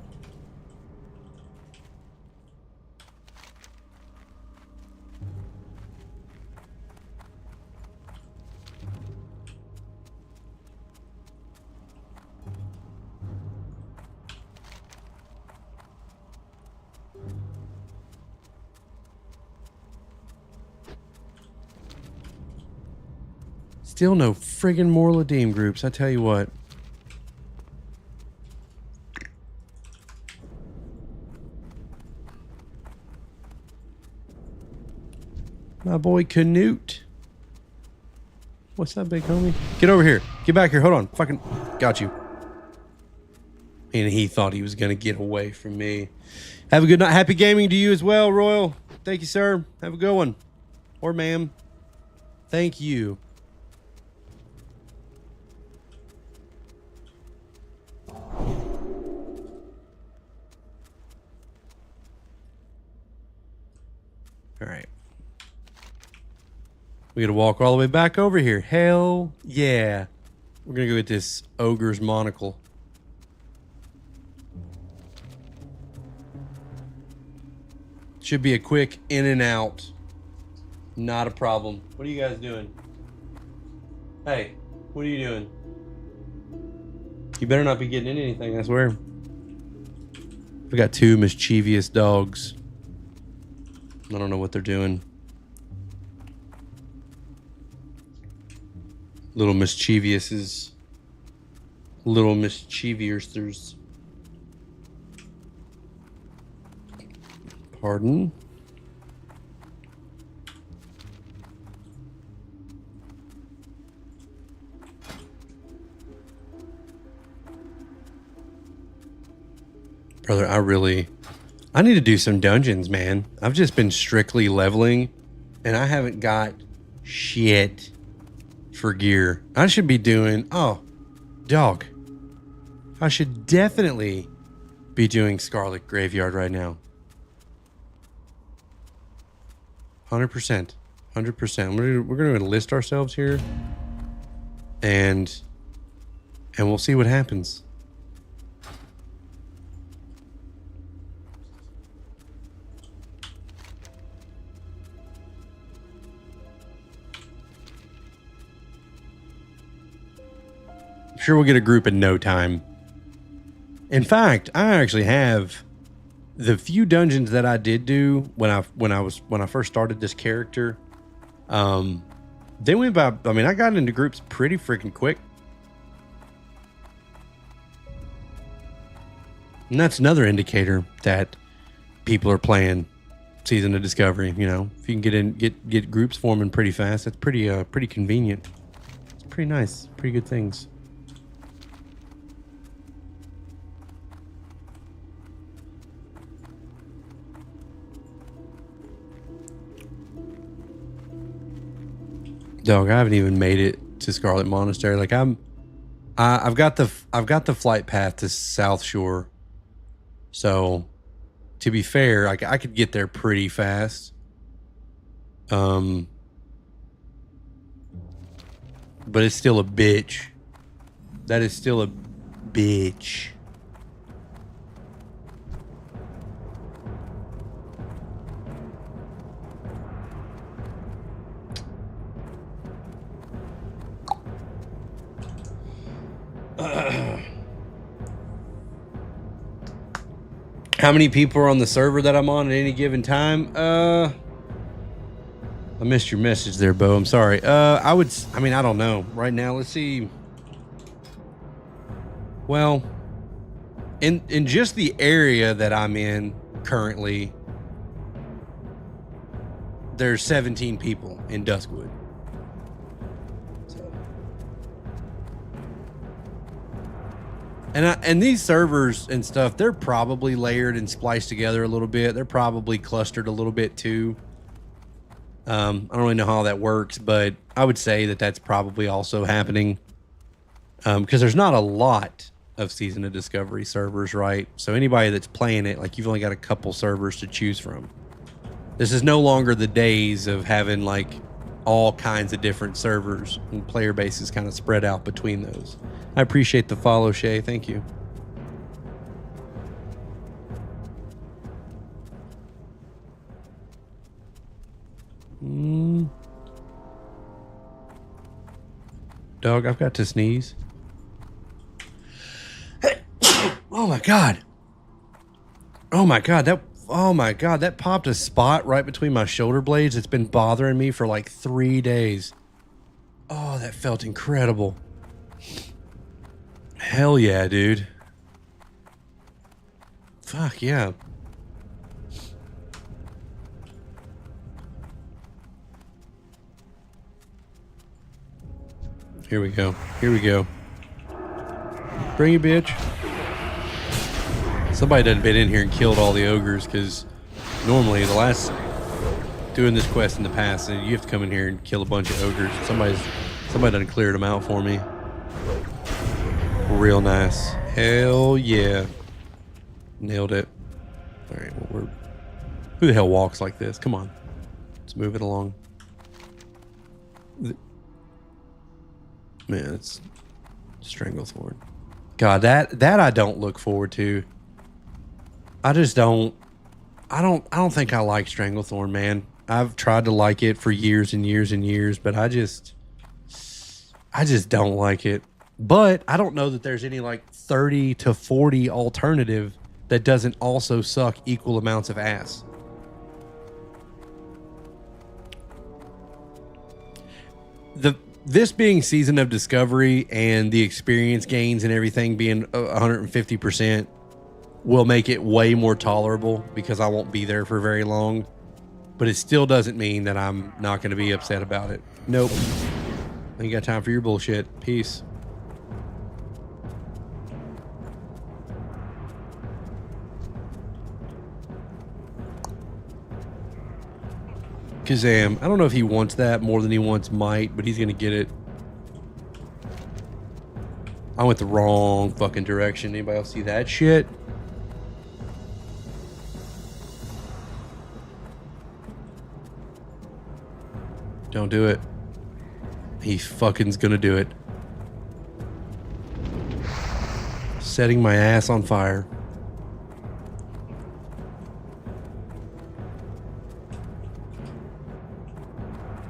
Still no friggin' more Ladim groups, I tell you what. My boy Canute. What's that, big homie? Get over here. Get back here. Hold on. Fucking got you. And he thought he was going to get away from me. Have a good night. Happy gaming to you as well, Royal. Thank you, sir. Have a good one. Or ma'am. Thank you. All right. We got to walk all the way back over here. Hell yeah. We're going to go get this ogre's monocle. Should be a quick in and out. Not a problem. What are you guys doing? Hey, what are you doing? You better not be getting in anything, I swear. We got two mischievous dogs. I don't know what they're doing. Little mischievouses. Little mischievous. Pardon? Brother, I need to do some dungeons, man. I've just been strictly leveling and I haven't got shit for gear. I should be doing, oh, dog. I should definitely be doing Scarlet Graveyard right now. 100%. 100%. We're going to enlist ourselves here and we'll see what happens. I'm sure we'll get a group in no time. In fact, I actually have the few dungeons that I did do when I first started this character. They went by. I mean, I got into groups pretty freaking quick, and that's another indicator that people are playing Season of Discovery. You know, if you can get groups forming pretty fast, that's pretty convenient. It's pretty nice, pretty good things. Dog, I haven't even made it to Scarlet Monastery. Like I've got the flight path to South Shore. So, to be fair, I could get there pretty fast. But it's still a bitch. That is still a bitch. How many people are on the server that I'm on at any given time? I missed your message there, Bo. I'm sorry. I mean, I don't know. Right now, let's see. Well, in just the area that I'm in currently, there's 17 people in Duskwood. And these servers and stuff, they're probably layered and spliced together a little bit. They're probably clustered a little bit too. I don't really know how that works, but I would say that that's probably also happening. Because there's not a lot of Season of Discovery servers, right? So anybody that's playing it, like, you've only got a couple servers to choose from. This is no longer the days of having like all kinds of different servers and player bases kind of spread out between those. I appreciate the follow, Shay. Thank you. Dog, I've got to sneeze. Oh my God. Oh my God. That popped a spot right between my shoulder blades. It's been bothering me for like 3 days. Oh, that felt incredible. Hell yeah, dude. Fuck yeah. Here we go. Here we go. Bring it, bitch. Somebody done been in here and killed all the ogres, because normally the last doing this quest in the past, and you have to come in here and kill a bunch of ogres. Somebody done cleared them out for me. Real nice. Hell yeah. Nailed it. All right, well, who the hell walks like this? Come on. Let's move it along. Man, it's Stranglethorn. God, that I don't look forward to. I just don't. I don't think I like Stranglethorn, man. I've tried to like it for years and years and years, but I just don't like it. But I don't know that there's any like 30 to 40 alternative that doesn't also suck equal amounts of ass. This being Season of Discovery and the experience gains and everything being 150% will make it way more tolerable because I won't be there for very long. But it still doesn't mean that I'm not going to be upset about it. Nope. I ain't got time for your bullshit. Peace. Kazam. I don't know if he wants that more than he wants might, but he's going to get it. I went the wrong fucking direction. Anybody else see that shit? Don't do it. He fucking's gonna do it. Setting my ass on fire.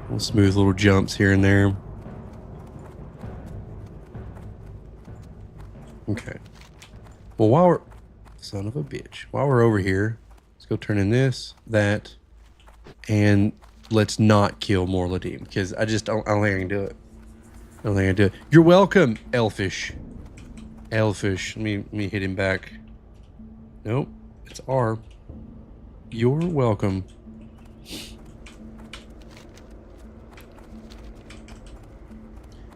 Little smooth little jumps here and there. Okay. Well, son of a bitch. While we're over here, let's go turn in this, that, and let's not kill Morladim, because I don't think I can do it. I don't think I can do it. You're welcome, Elfish. Elfish. Let me hit him back. Nope. It's R. You're welcome.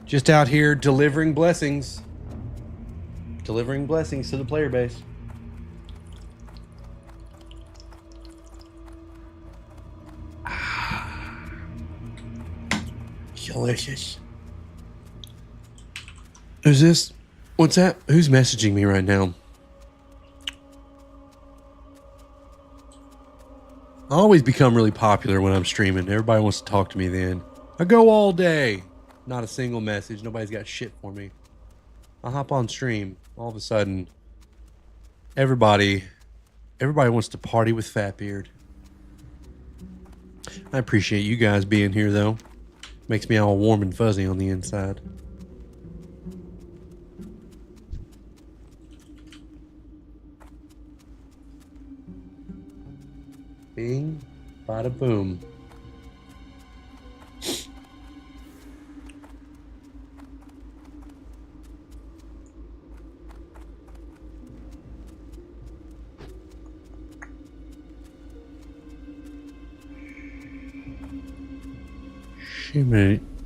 Just out here delivering blessings. Delivering blessings to the player base. Delicious. Who's this? What's that? Who's messaging me right now? I always become really popular when I'm streaming. Everybody wants to talk to me then. I go all day. Not a single message. Nobody's got shit for me. I hop on stream. All of a sudden, everybody wants to party with Fatbeard. I appreciate you guys being here, though. Makes me all warm and fuzzy on the inside. Bing, bada boom.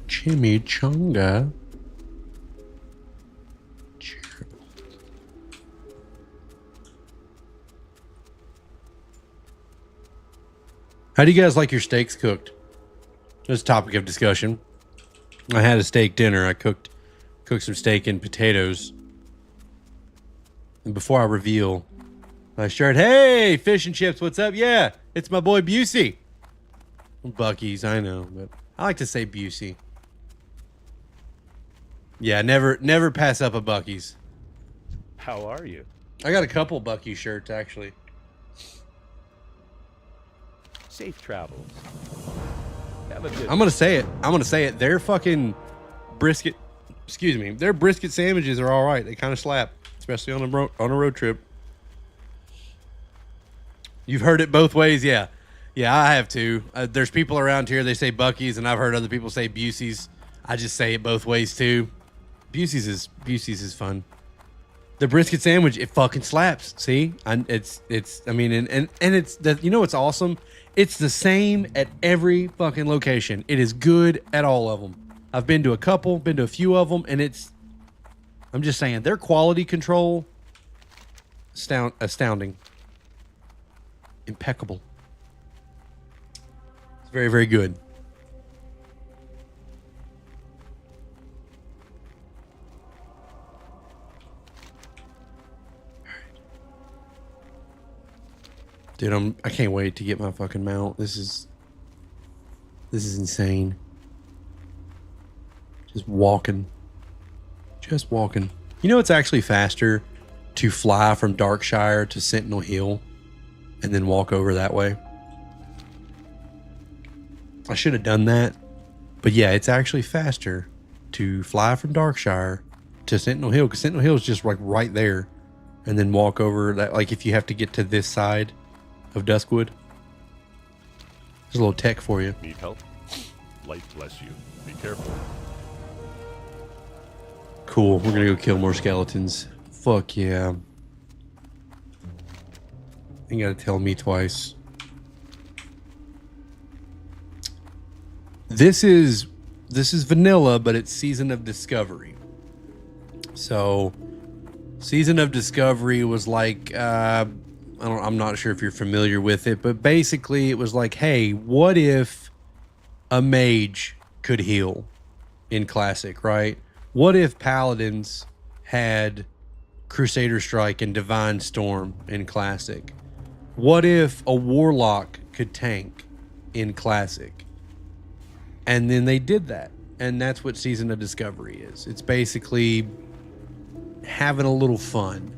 Chimichanga. How do you guys like your steaks cooked? This is a topic of discussion. I had a steak dinner. I cooked some steak and potatoes. And before I reveal my shirt, hey, fish and chips, what's up? Yeah, it's my boy Busey. Bucky's, I know, but I like to say Busey. Yeah, never pass up a Bucky's. How are you? I got a couple Bucky shirts, actually. Safe travels. Have a good I'm gonna say it. Their fucking brisket, excuse me, their brisket sandwiches are all right. They kind of slap, especially on a road trip. You've heard it both ways, yeah, I have too. There's people around here, they say Bucky's, and I've heard other people say Busey's. I just say it both ways too. Busey's is fun. The brisket sandwich, it fucking slaps. See, I mean, and it's the, you know what's awesome? It's the same at every fucking location. It is good at all of them. I've been to a couple, been to a few of them, and I'm just saying, their quality control, astounding, impeccable. It's very, very good. Dude, I can't wait to get my fucking mount. This is insane. Just walking. You know, it's actually faster to fly from Darkshire to Sentinel Hill and then walk over that way. I should have done that. But yeah, it's actually faster to fly from Darkshire to Sentinel Hill, because Sentinel Hill is just like right there, and then walk over that. Like if you have to get to this side of Duskwood. There's a little tech for you. Need help? Light bless you. Be careful. Cool. We're gonna go kill more skeletons. Fuck yeah. You gotta tell me twice. This is vanilla, but it's Season of Discovery. So, Season of Discovery was like, I'm not sure if you're familiar with it, but basically it was like, hey, what if a mage could heal in Classic, right? What if Paladins had Crusader Strike and Divine Storm in Classic? What if a Warlock could tank in Classic? And then they did that. And that's what Season of Discovery is. It's basically having a little fun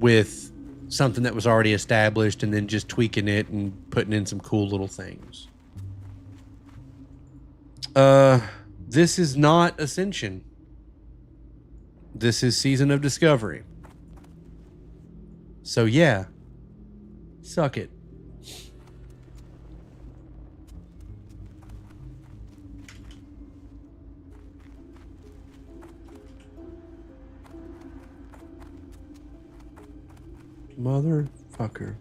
with something that was already established and then just tweaking it and putting in some cool little things. This is not Ascension. This is Season of Discovery. So yeah, suck it. Motherfucker.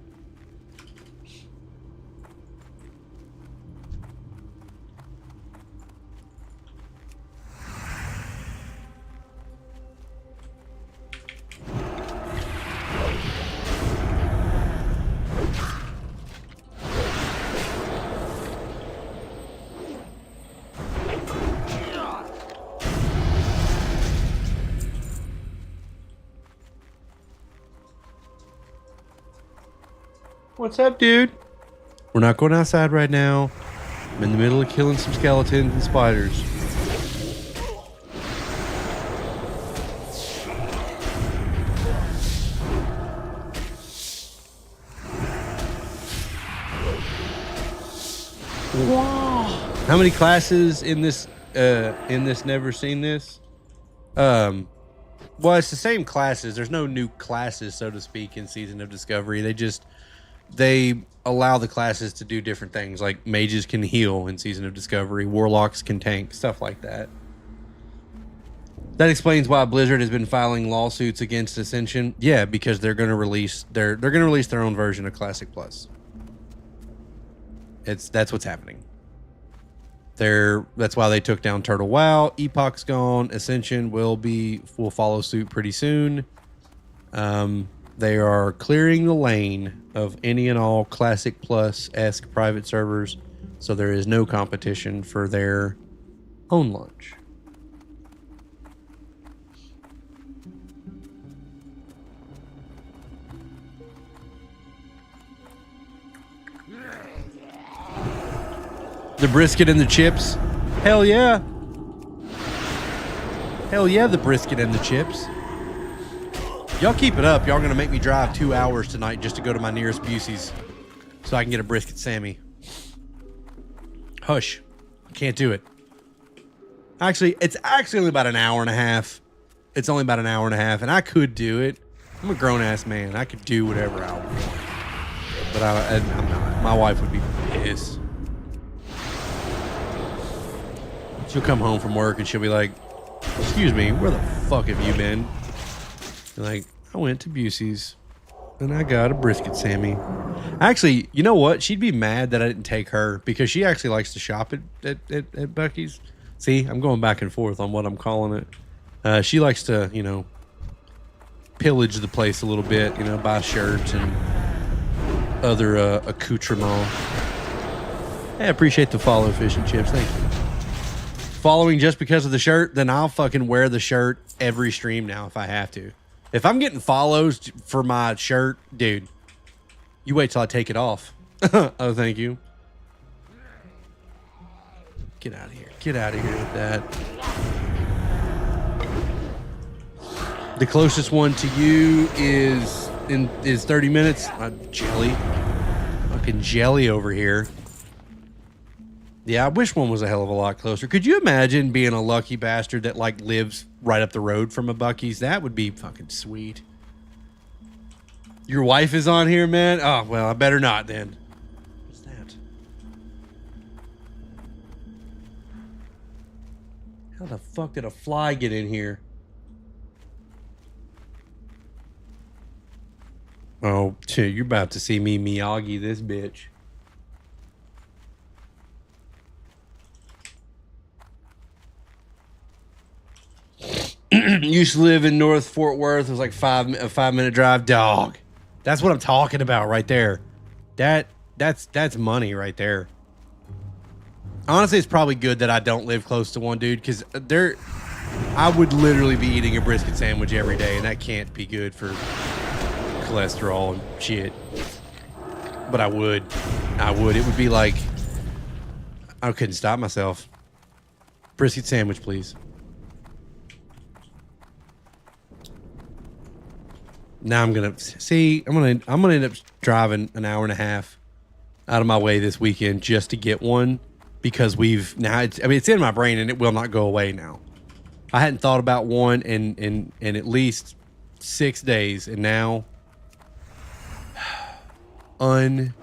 What's up, dude? We're not going outside right now. I'm in the middle of killing some skeletons and spiders. Wow. How many classes in this never seen this? Well, it's the same classes. There's no new classes, so to speak, in Season of Discovery. They allow the classes to do different things, like mages can heal in Season of Discovery, warlocks can tank, stuff like that. That explains why Blizzard has been filing lawsuits against Ascension. Yeah, because they're going to release their own version of Classic Plus. That's what's happening. That's why they took down Turtle WoW. Epoch's gone. Ascension will follow suit pretty soon. They are clearing the lane of any and all Classic Plus-esque private servers, so there is no competition for their own launch. The brisket and the chips. Hell yeah. Hell yeah, the brisket and the chips. Y'all keep it up. Y'all are going to make me drive 2 hours tonight just to go to my nearest Busey's so I can get a brisket Sammy. Hush. Can't do it. Actually, it's actually only about an hour and a half. It's only about an hour and a half, and I could do it. I'm a grown-ass man. I could do whatever I want. But I'm not. My wife would be pissed. She'll come home from work and she'll be like, "Excuse me, where the fuck have you been?" And like, "I went to Busey's and I got a brisket Sammy." Actually, you know what? She'd be mad that I didn't take her because she actually likes to shop at Buc-ee's. See, I'm going back and forth on what I'm calling it. She likes to, you know, pillage the place a little bit, you know, buy shirts and other accoutrements. I appreciate the follow, Fish and Chips. Thank you. Following just because of the shirt, then I'll fucking wear the shirt every stream now if I have to. If I'm getting follows for my shirt, dude, you wait till I take it off. Oh, thank you. Get out of here. Get out of here with that. The closest one to you is 30 minutes. Jelly. Fucking jelly over here. Yeah, I wish one was a hell of a lot closer. Could you imagine being a lucky bastard that like lives right up the road from a Buc-ee's? That would be fucking sweet. Your wife is on here, man? Oh, well, I better not then. What's that? How the fuck did a fly get in here? Oh, you're about to see me Miyagi this bitch. Used to live in North Fort Worth. It was like a 5-minute drive. Dog. That's what I'm talking about right there. That's money right there. Honestly, it's probably good that I don't live close to one, dude, because I would literally be eating a brisket sandwich every day, and that can't be good for cholesterol and shit. But I would. It would be like I couldn't stop myself. Brisket sandwich, please. Now I'm gonna end up driving an hour and a half out of my way this weekend just to get one because it's in my brain and it will not go away now. I hadn't thought about one in at least 6 days, and now unbelievable.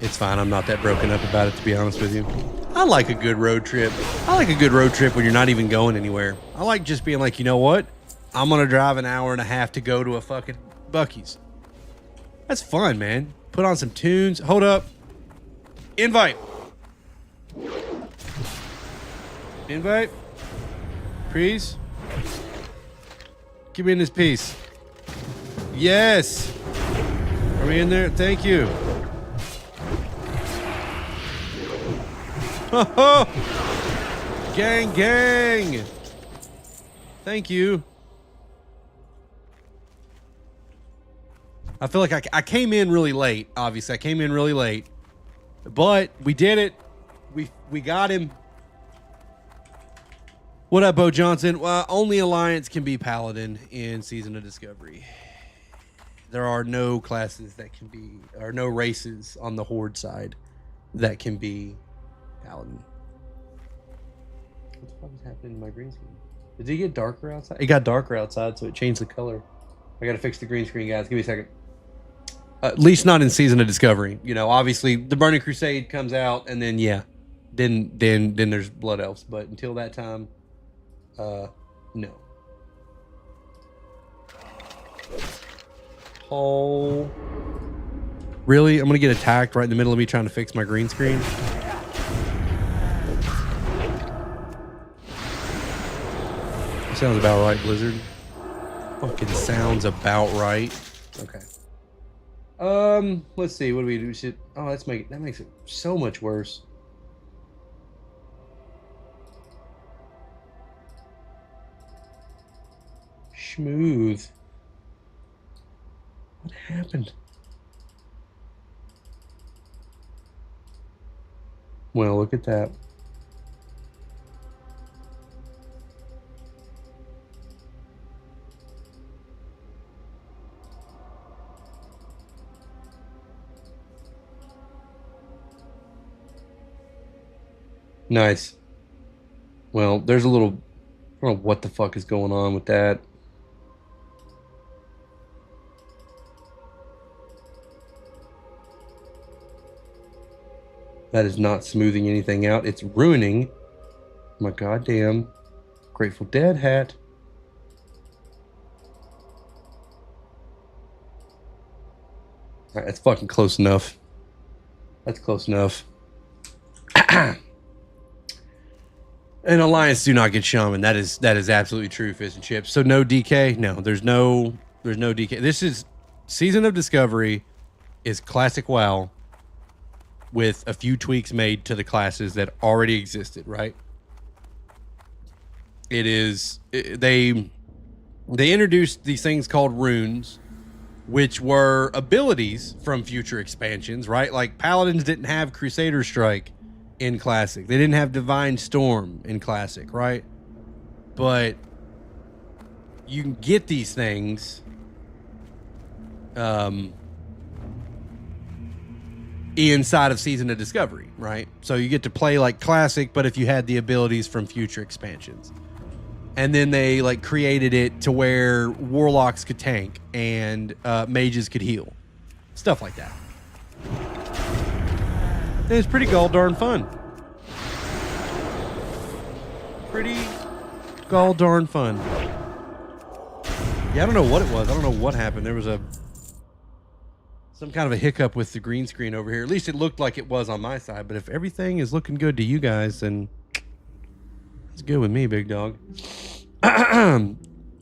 It's fine. I'm not that broken up about it, to be honest with you. I like a good road trip. I like a good road trip when you're not even going anywhere. I like just being like, you know what? I'm going to drive an hour and a half to go to a fucking Buc-ee's. That's fun, man. Put on some tunes. Hold up. Invite. Invite. Please. Give me in this piece. Yes. Are we in there? Thank you. Gang, gang. Thank you. I feel like I came in really late. Obviously, I came in really late. But we did it. We got him. What up, Bo Johnson? Well, only Alliance can be Paladin in Season of Discovery. There are no classes that can be, or no races on the Horde side that can be Paladin. What the fuck is happening to my green screen? Did it get darker outside? It got darker outside, so it changed the color. I gotta fix the green screen, guys. Give me a second. At least not in Season of Discovery. You know, obviously the Burning Crusade comes out, and then yeah, then there's Blood Elves. But until that time, no. Oh, really? I'm gonna get attacked right in the middle of me trying to fix my green screen. Sounds about right, Blizzard. Fucking sounds about right. Okay. Let's see. What do we do? Oh, that makes it so much worse. Smooth. What happened? Well, look at that. Nice. Well, there's a little... I don't know what the fuck is going on with that. That is not smoothing anything out. It's ruining my goddamn Grateful Dead hat. All right, that's fucking close enough. That's close enough. And Alliance do not get shaman. That is absolutely true, Fish and Chips. So no DK? No, there's no DK. This is Season of Discovery is classic WoW with a few tweaks made to the classes that already existed, right? They introduced these things called runes, which were abilities from future expansions, right? Like Paladins didn't have Crusader Strike in Classic. They didn't have Divine Storm in Classic, right? But you can get these things inside of Season of Discovery, right? So you get to play like Classic, but if you had the abilities from future expansions. And then they like created it to where warlocks could tank and mages could heal. Stuff like that. And it's pretty gall darn fun. Pretty gall darn fun. Yeah, I don't know what it was. I don't know what happened. There was some kind of a hiccup with the green screen over here. At least it looked like it was on my side. But if everything is looking good to you guys, then it's good with me, big dog.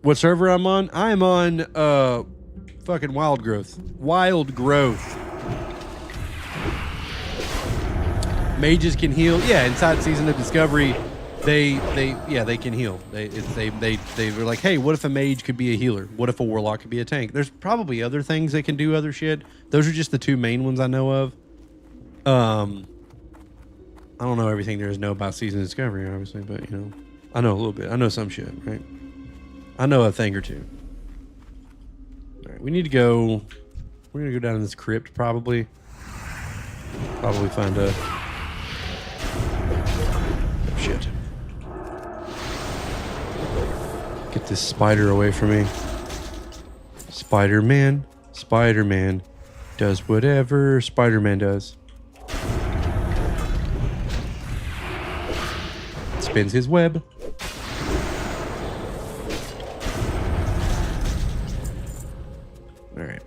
What server I'm on? I'm on fucking Wild Growth. Wild Growth. Mages can heal. Yeah, inside Season of Discovery, they can heal. They were like, hey, what if a mage could be a healer? What if a warlock could be a tank? There's probably other things that can do other shit. Those are just the two main ones I know of. I don't know everything there is to know about Season of Discovery, obviously, but you know, I know a little bit. I know some shit, right? I know a thing or two. All right, we need to go. We're gonna go down in this crypt, probably. Probably find a. Oh, shit. Get this spider away from me. Spider-Man. Spider-Man does whatever Spider-Man does. Spins his web. All right.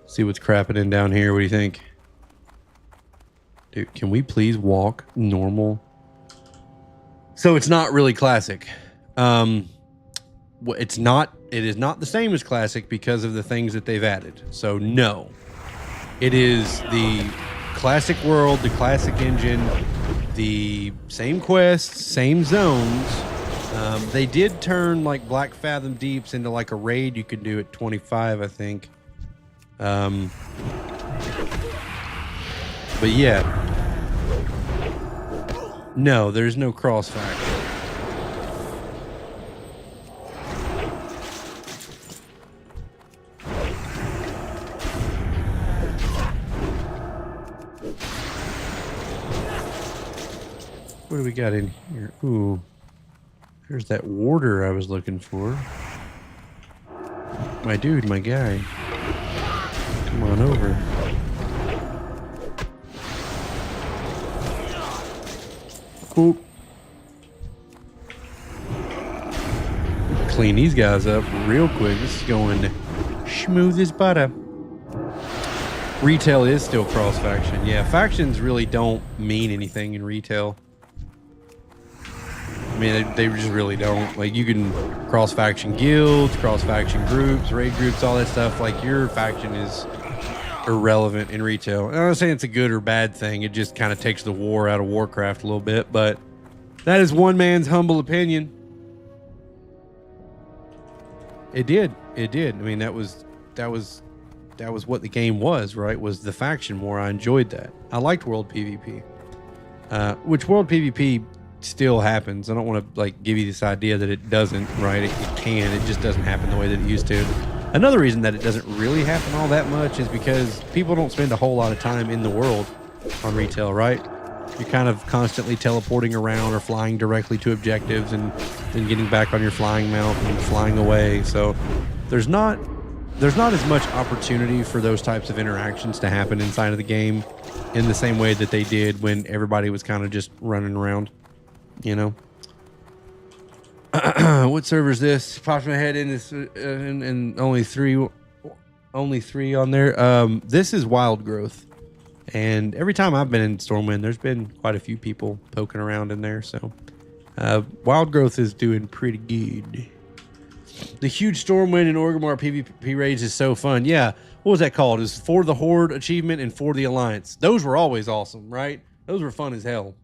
See what's crapping down here. What do you think? Dude, can we please walk normal? So it's not really Classic. It is not the same as Classic because of the things that they've added. So no. It is the Classic world, the Classic engine, the same quests, same zones. They did turn like Black Fathom Deeps into like a raid you could do at 25, I think. But yeah. No, there's no cross faction. What do we got in here? Ooh. There's that warder I was looking for. My dude, my guy. Come on over. Cool. Clean these guys up real quick. This is going smooth as butter. Retail is still cross-faction. Yeah, factions really don't mean anything in retail. I mean, they just really don't. Like, you can cross-faction guilds, cross-faction groups, raid groups, all that stuff. Like, your faction is irrelevant in retail. I'm not saying it's a good or bad thing. It just kind of takes the war out of Warcraft a little bit. But that is one man's humble opinion. It did. It did. I mean, that was what the game was, right? Was the faction war. I enjoyed that. I liked World PvP. Which World PvP still happens. I don't want to like give you this idea that it doesn't, right? It can. It just doesn't happen the way that it used to. Another reason that it doesn't really happen all that much is because people don't spend a whole lot of time in the world on retail, right? You're kind of constantly teleporting around or flying directly to objectives and then getting back on your flying mount and flying away. So there's not there's not as much opportunity for those types of interactions to happen inside of the game in the same way that they did when everybody was kind of just running around, you know. What server is this? Pops my head in this, and only three on there. This is Wild Growth, and every time I've been in Stormwind, there's been quite a few people poking around in there. So, Wild Growth is doing pretty good. The huge Stormwind and Orgrimmar PvP raids is so fun. Yeah, what was that called? It was For the Horde achievement and For the Alliance. Those were always awesome, right? Those were fun as hell.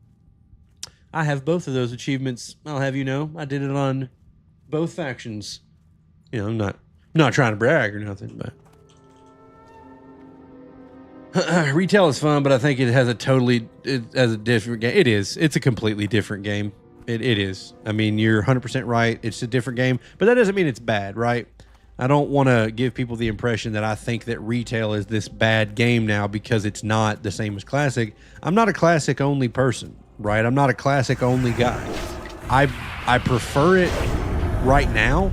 I have both of those achievements. I'll have you know, I did it on both factions. You know, I'm not trying to brag or nothing, but retail is fun, but I think it has a different game. It is. It's a completely different game. It is. I mean, you're 100% right. It's a different game, but that doesn't mean it's bad, right? I don't want to give people the impression that I think that retail is this bad game now because it's not the same as Classic. I'm not a Classic only person, right? I'm not a Classic only guy. I prefer it right now.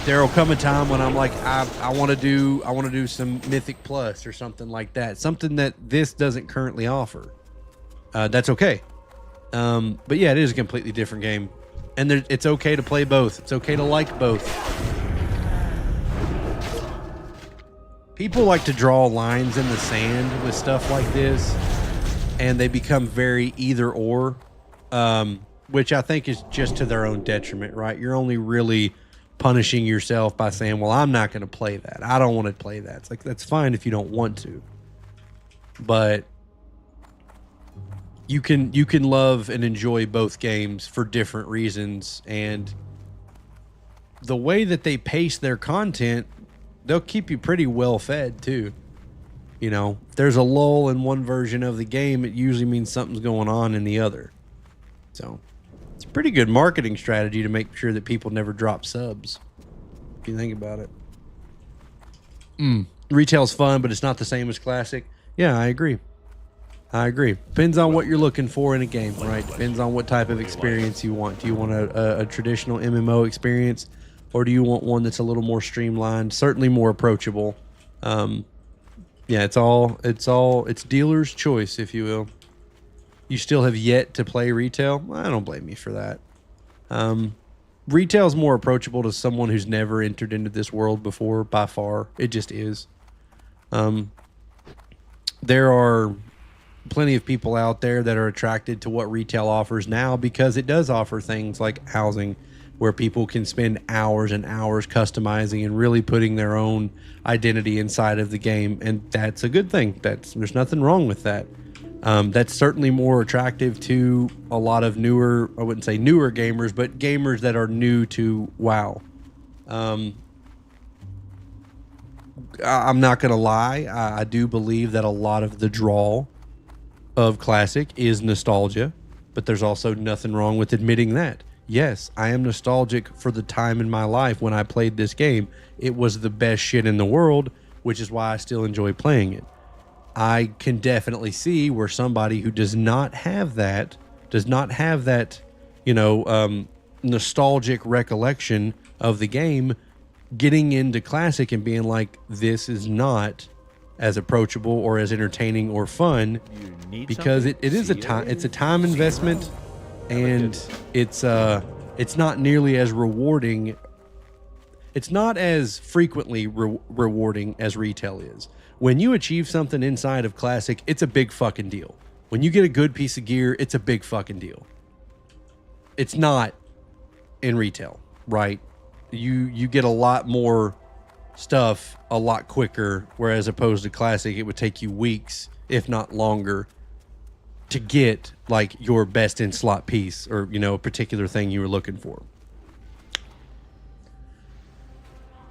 There'll come a time when I'm like, I want to do some Mythic Plus or something like that. Something that this doesn't currently offer. That's okay. But yeah, it is a completely different game, and it's okay to play both. It's okay to like both. People like to draw lines in the sand with stuff like this, and they become very either or, which I think is just to their own detriment, right? You're only really punishing yourself by saying, well, I'm not going to play that. I don't want to play that. It's like, that's fine if you don't want to, but you can love and enjoy both games for different reasons, and the way that they pace their content, they'll keep you pretty well fed too. You know, if there's a lull in one version of the game, it usually means something's going on in the other. So it's a pretty good marketing strategy to make sure that people never drop subs, if you think about it. Retail's fun, but it's not the same as Classic. Yeah, I agree. Depends on what you're looking for in a game, right? Depends on what type of experience you want. Do you want a traditional MMO experience, or do you want one that's a little more streamlined, certainly more approachable? Yeah, it's dealer's choice, if you will. You still have yet to play retail? I don't blame you for that. Retail is more approachable to someone who's never entered into this world before, by far. It just is. There are plenty of people out there that are attracted to what retail offers now because it does offer things like housing where people can spend hours and hours customizing and really putting their own identity inside of the game, and that's a good thing. There's nothing wrong with that. That's certainly more attractive to a lot of newer, I wouldn't say newer gamers, but gamers that are new to WoW. I'm not going to lie. I do believe that a lot of the draw of Classic is nostalgia, but there's also nothing wrong with admitting that. Yes, I am nostalgic for the time in my life when I played this game. It was the best shit in the world, which is why I still enjoy playing it. I can definitely see where somebody who does not have that, nostalgic recollection of the game, getting into Classic and being like, this is not as approachable or as entertaining or fun, because it is it's a time investment, and it's not nearly as rewarding. It's not as frequently rewarding as retail is. When you achieve something inside of Classic, it's a big fucking deal. When you get a good piece of gear, it's a big fucking deal. It's not in retail, right? You get a lot more stuff a lot quicker, whereas opposed to Classic, it would take you weeks, if not longer, to get like your best in slot piece or, a particular thing you were looking for.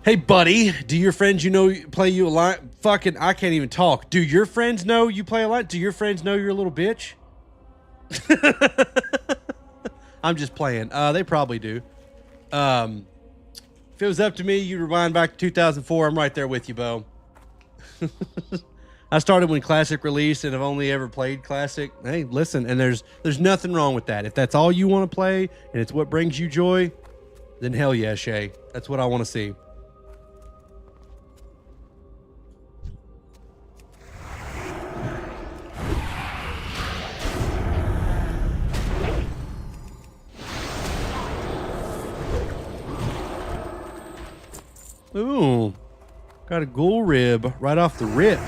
Hey, buddy, do your friends play you a lot? Fucking, I can't even talk. Do your friends know you play a lot? Do your friends know you're a little bitch? I'm just playing. They probably do. If it was up to me, you'd rewind back to 2004. I'm right there with you, Bo. I started when Classic released, and I've only ever played Classic. Hey, listen, and there's nothing wrong with that. If that's all you want to play, and it's what brings you joy, then hell yeah, Shay. That's what I want to see. Ooh. Got a ghoul rib right off the rip.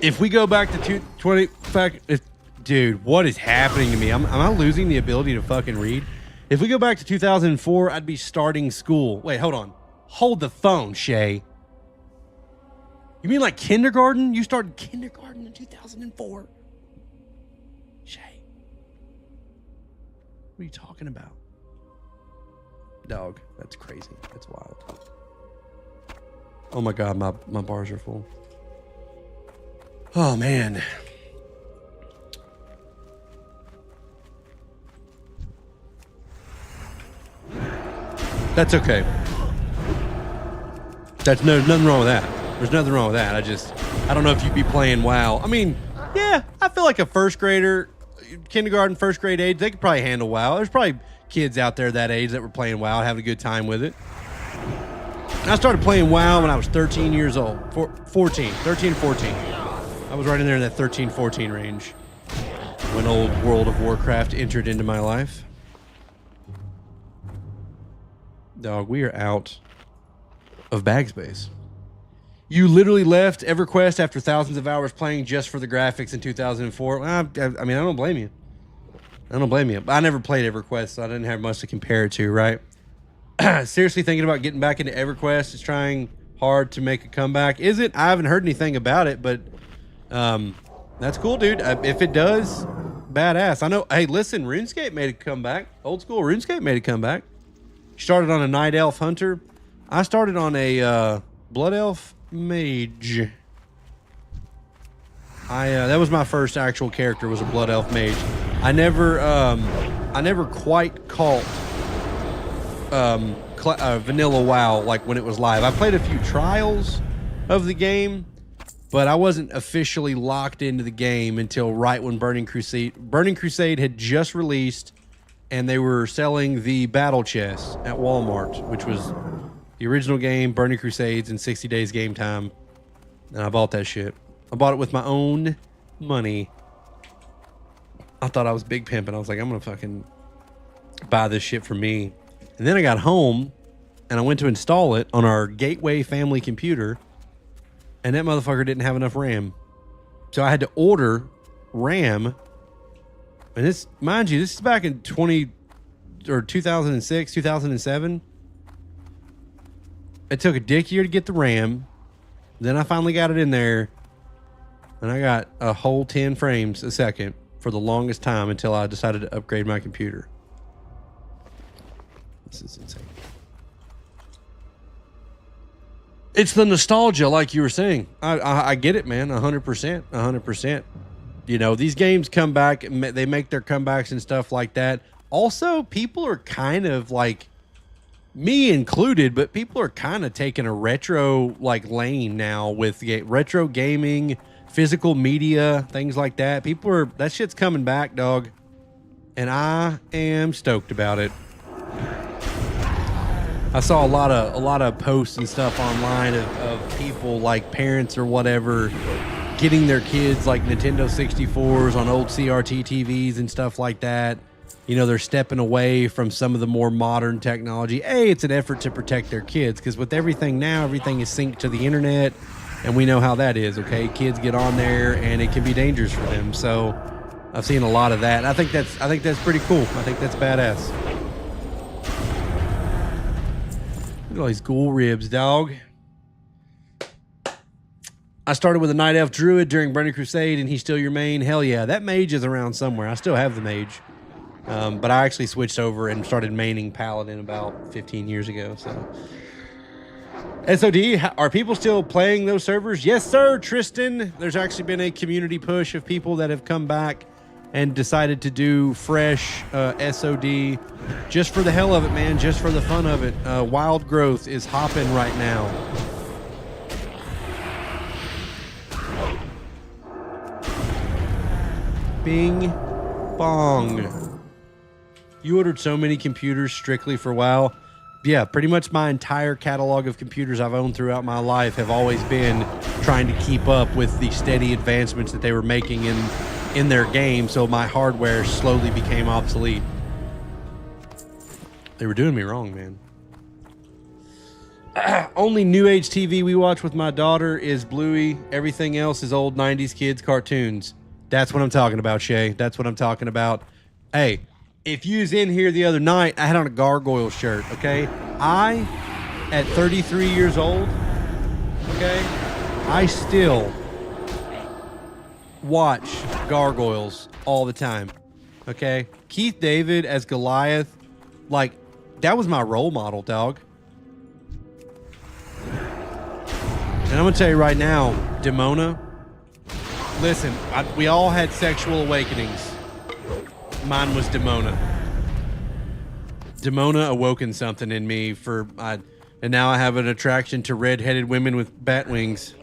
If we go back to 220, dude, what is happening to me? Am I losing the ability to fucking read? If we go back to 2004, I'd be starting school. Wait, hold on. Hold the phone, Shay. You mean like kindergarten? You started kindergarten in 2004? Shay. What are you talking about? Dog, that's crazy. That's wild. Oh my God, my bars are full. Oh, man. That's okay. That's nothing wrong with that. There's nothing wrong with that. I don't know if you'd be playing WoW. I mean, yeah, I feel like a first grader, kindergarten, first grade age, they could probably handle WoW. There's probably kids out there that age that were playing WoW, having a good time with it. And I started playing WoW when I was 13 years old. 13 and 14. I was right in there in that 13, 14 range when old World of Warcraft entered into my life. Dog, we are out of bag space. You literally left EverQuest after thousands of hours playing just for the graphics in 2004. I mean, I don't blame you. I don't blame you. I never played EverQuest, so I didn't have much to compare it to, right? Seriously thinking about getting back into EverQuest. Is trying hard to make a comeback. Is it? I haven't heard anything about it, but that's cool, dude. If it does, badass. I know. Hey, listen, RuneScape made a comeback. Old school RuneScape made a comeback. Started on a Night Elf Hunter. I started on a Blood Elf Mage. That was my first actual character, was a Blood Elf Mage. I never quite caught vanilla WoW like when it was live. I played a few trials of the game, but I wasn't officially locked into the game until right when Burning Crusade had just released, and they were selling the battle chest at Walmart, which was the original game, Burning Crusades, in 60 days game time. And I bought that shit. I bought it with my own money. I thought I was big pimping. I was like, I'm going to fucking buy this shit for me. And then I got home, and I went to install it on our Gateway family computer, and that motherfucker didn't have enough RAM. So I had to order RAM. And this, mind you, this is back in 2006, 2007. It took a dick year to get the RAM. Then I finally got it in there, and I got a whole 10 frames a second for the longest time until I decided to upgrade my computer. This is insane. It's the nostalgia, like you were saying. I get it, man. 100%. 100%. You know, these games come back, they make their comebacks and stuff like that. Also, people are kind of like, me included, but people are kind of taking a retro like lane now with retro gaming, physical media, things like that. That shit's coming back, dog. And I am stoked about it. I saw a lot of posts and stuff online of people like parents or whatever getting their kids like Nintendo 64s on old CRT TVs and stuff like that. You know, they're stepping away from some of the more modern technology. It's an effort to protect their kids, because with everything now, everything is synced to the internet, and we know how that is, okay? Kids get on there, and it can be dangerous for them. So I've seen a lot of that. I think that's pretty cool. I think that's badass. Look at all these ghoul ribs, dog. I started with a Night Elf Druid during Burning Crusade, and he's still your main? Hell yeah. That mage is around somewhere. I still have the mage. But I actually switched over and started maining Paladin about 15 years ago. So, SoD, are people still playing those servers? Yes, sir, Tristan. There's actually been a community push of people that have come back and decided to do fresh SoD just for the hell of it, man. Just for the fun of it. Wild Growth is hopping right now. Bing bong. You ordered so many computers strictly for WoW. Yeah, pretty much my entire catalog of computers I've owned throughout my life have always been trying to keep up with the steady advancements that they were making in their game, so my hardware slowly became obsolete. They were doing me wrong, man. Only new age TV we watch with my daughter is Bluey. Everything else is old 90s kids cartoons. That's what I'm talking about, Shay. That's what I'm talking about. Hey, if you was in here the other night, I had on a gargoyle shirt, okay? I, at 33 years old, okay, I still watch gargoyles all the time, okay? Keith David as Goliath, like, that was my role model, dog. And I'm going to tell you right now, Demona, listen, we all had sexual awakenings. Mine was Demona. Demona awoken something in me and now I have an attraction to red-headed women with bat wings.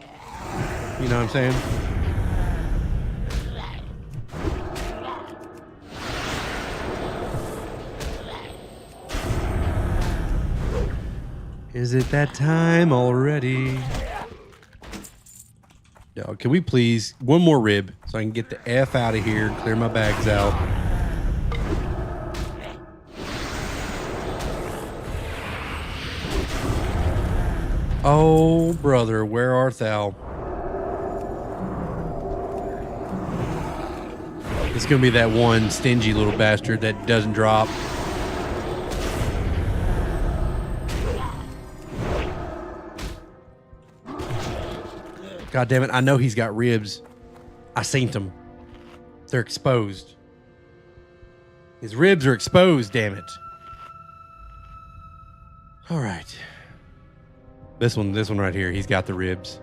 You know what I'm saying? Is it that time already? Yo, can we please, one more rib so I can get the F out of here and clear my bags out. Oh, brother, where art thou? It's going to be that one stingy little bastard that doesn't drop. God damn it, I know he's got ribs. I seen them. They're exposed. His ribs are exposed, damn it. All right. This one right here, he's got the ribs.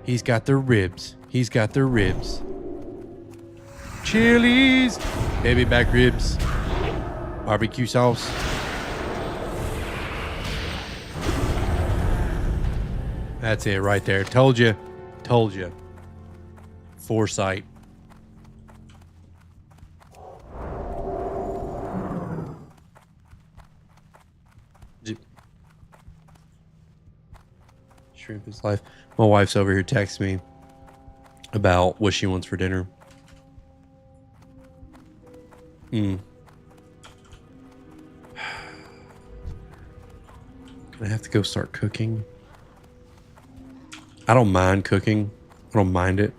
He's got the ribs. He's got the ribs. Chili's. Baby back ribs. Barbecue sauce. That's it right there. Told you. Told you. Foresight. Shrimp is life. My wife's over here texting me about what she wants for dinner. Gonna have to go start cooking. I don't mind cooking. I don't mind it.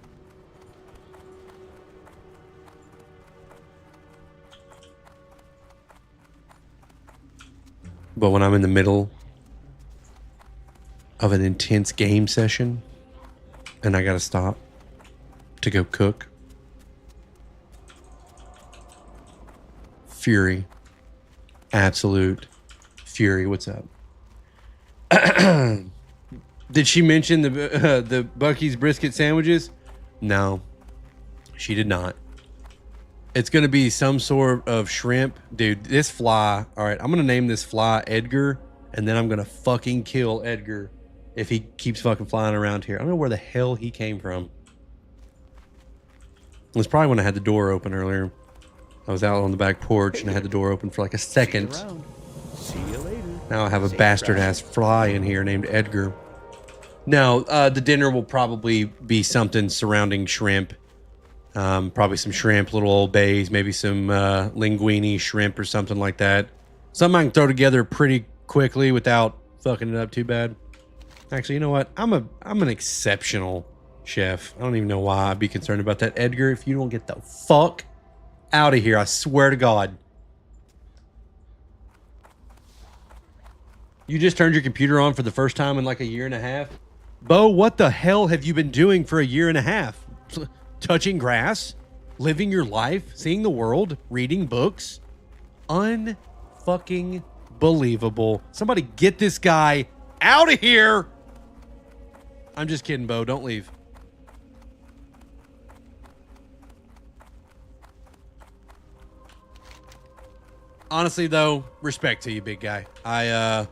But when I'm in the middle of an intense game session and I gotta stop to go cook, fury. Absolute fury. What's up? Did she mention the Bucky's brisket sandwiches? No, she did not. It's going to be some sort of shrimp. Dude, this fly. All right, I'm going to name this fly Edgar, and then I'm going to fucking kill Edgar if he keeps fucking flying around here. I don't know where the hell he came from. It was probably when I had the door open earlier. I was out on the back porch, and I had the door open for like a second. See you later. Now I have a bastard-ass fly in here named Edgar. No, the dinner will probably be something surrounding shrimp. Probably some shrimp, little Old Bays, maybe some linguine shrimp or something like that. Something I can throw together pretty quickly without fucking it up too bad. Actually, you know what? I'm an exceptional chef. I don't even know why I'd be concerned about that. Edgar, if you don't get the fuck out of here, I swear to God. You just turned your computer on for the first time in like a year and a half? Bo, what the hell have you been doing for a year and a half? Touching grass? Living your life? Seeing the world? Reading books? Unfucking believable. Somebody get this guy out of here! I'm just kidding, Bo. Don't leave. Honestly, though, respect to you, big guy. I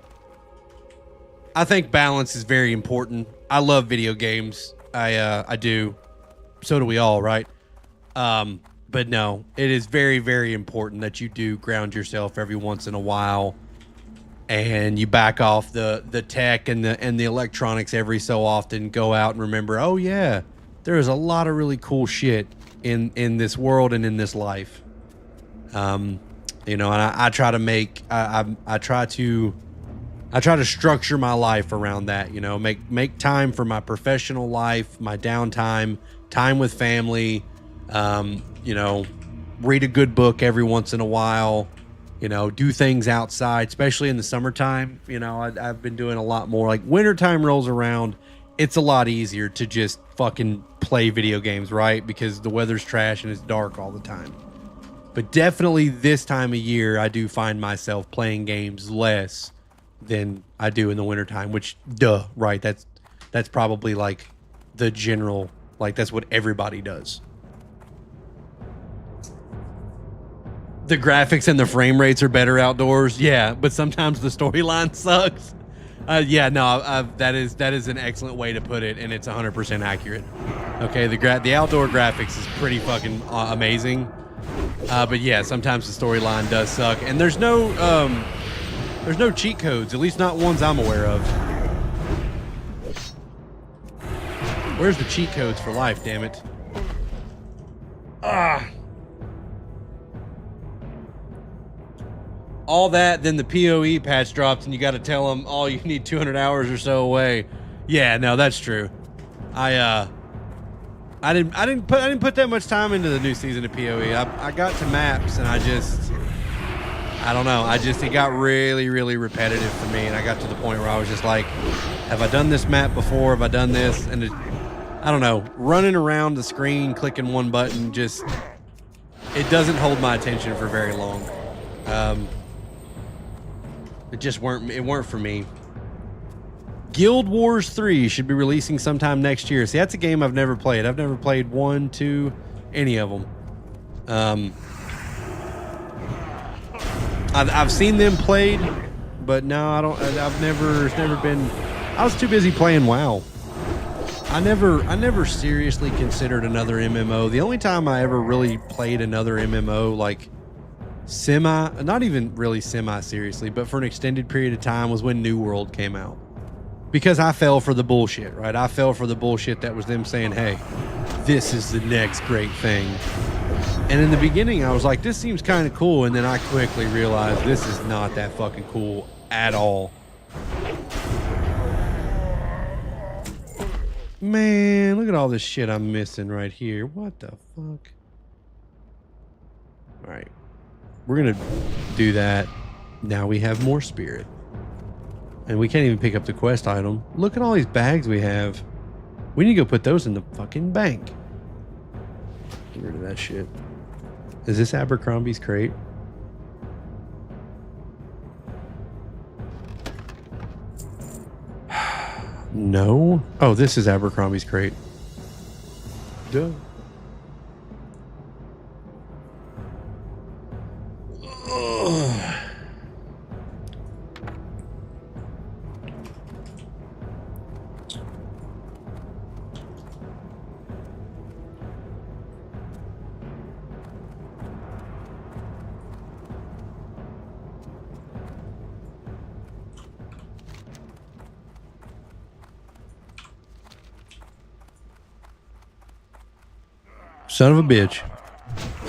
think balance is very important. I love video games. I do. So do we all, right? But no, it is very, very important that you do ground yourself every once in a while and you back off the tech and the electronics every so often. Go out and remember, oh yeah, there is a lot of really cool shit in this world and in this life. You know, and I try to make I try to structure my life around that. You know, make time for my professional life, my downtime, time with family. You know, read a good book every once in a while. You know, do things outside, especially in the summertime. You know, I've been doing a lot more. Like wintertime rolls around, it's a lot easier to just fucking play video games, right? Because the weather's trash and it's dark all the time. But definitely this time of year, I do find myself playing games less than I do in the wintertime, which, duh, right? That's probably like the general, like that's what everybody does. The graphics and the frame rates are better outdoors. Yeah, but sometimes the storyline sucks. Yeah, no, that is an excellent way to put it, and it's 100% accurate. Okay, the outdoor graphics is pretty fucking amazing. But yeah, sometimes the storyline does suck, and there's no cheat codes, at least not ones I'm aware of. Where's the cheat codes for life, damn it? All that, then the PoE patch drops, and you got to tell them, oh, you need 200 hours or so away. Yeah, no, that's true. I didn't put that much time into the new season of PoE. I got to maps, and I don't know. It got really, really repetitive for me, and I got to the point where I was just like, have I done this map before? Have I done this? And I don't know. Running around the screen, clicking one button, just it doesn't hold my attention for very long. It weren't for me. Guild Wars 3 should be releasing sometime next year. See, that's a game I've never played. I've never played 1, 2, any of them. I've seen them played, but no, I don't. It's never been. I was too busy playing WoW. I never seriously considered another MMO. The only time I ever really played another MMO, like not even really semi seriously, but for an extended period of time, was when New World came out. Because I fell for the bullshit, right? I fell for the bullshit that was them saying, hey, this is the next great thing. And in the beginning, I was like, this seems kind of cool. And then I quickly realized this is not that fucking cool at all. Man, look at all this shit I'm missing right here. What the fuck? All right. We're going to do that. Now we have more spirit. And we can't even pick up the quest item. Look at all these bags we have. We need to go put those in the fucking bank. Get rid of that shit. Is this Abercrombie's crate? No. Oh, this is Abercrombie's crate. Duh. Son of a bitch.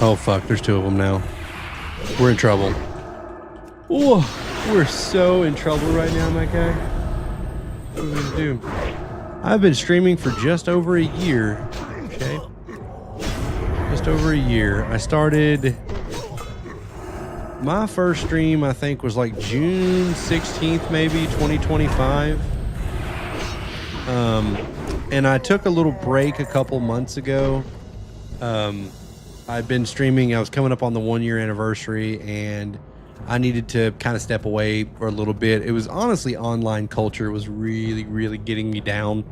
Oh, fuck. There's two of them now. We're in trouble. Oh, we're so in trouble right now, my guy. What are we going to do? I've been streaming for just over a year. Okay. Just over a year. I started... My first stream, I think, was like June 16th, maybe, 2025. And I took a little break a couple months ago. I'd been streaming. I was coming up on the 1 year anniversary, and I needed to kind of step away for a little bit. It was honestly online culture was really, really getting me down.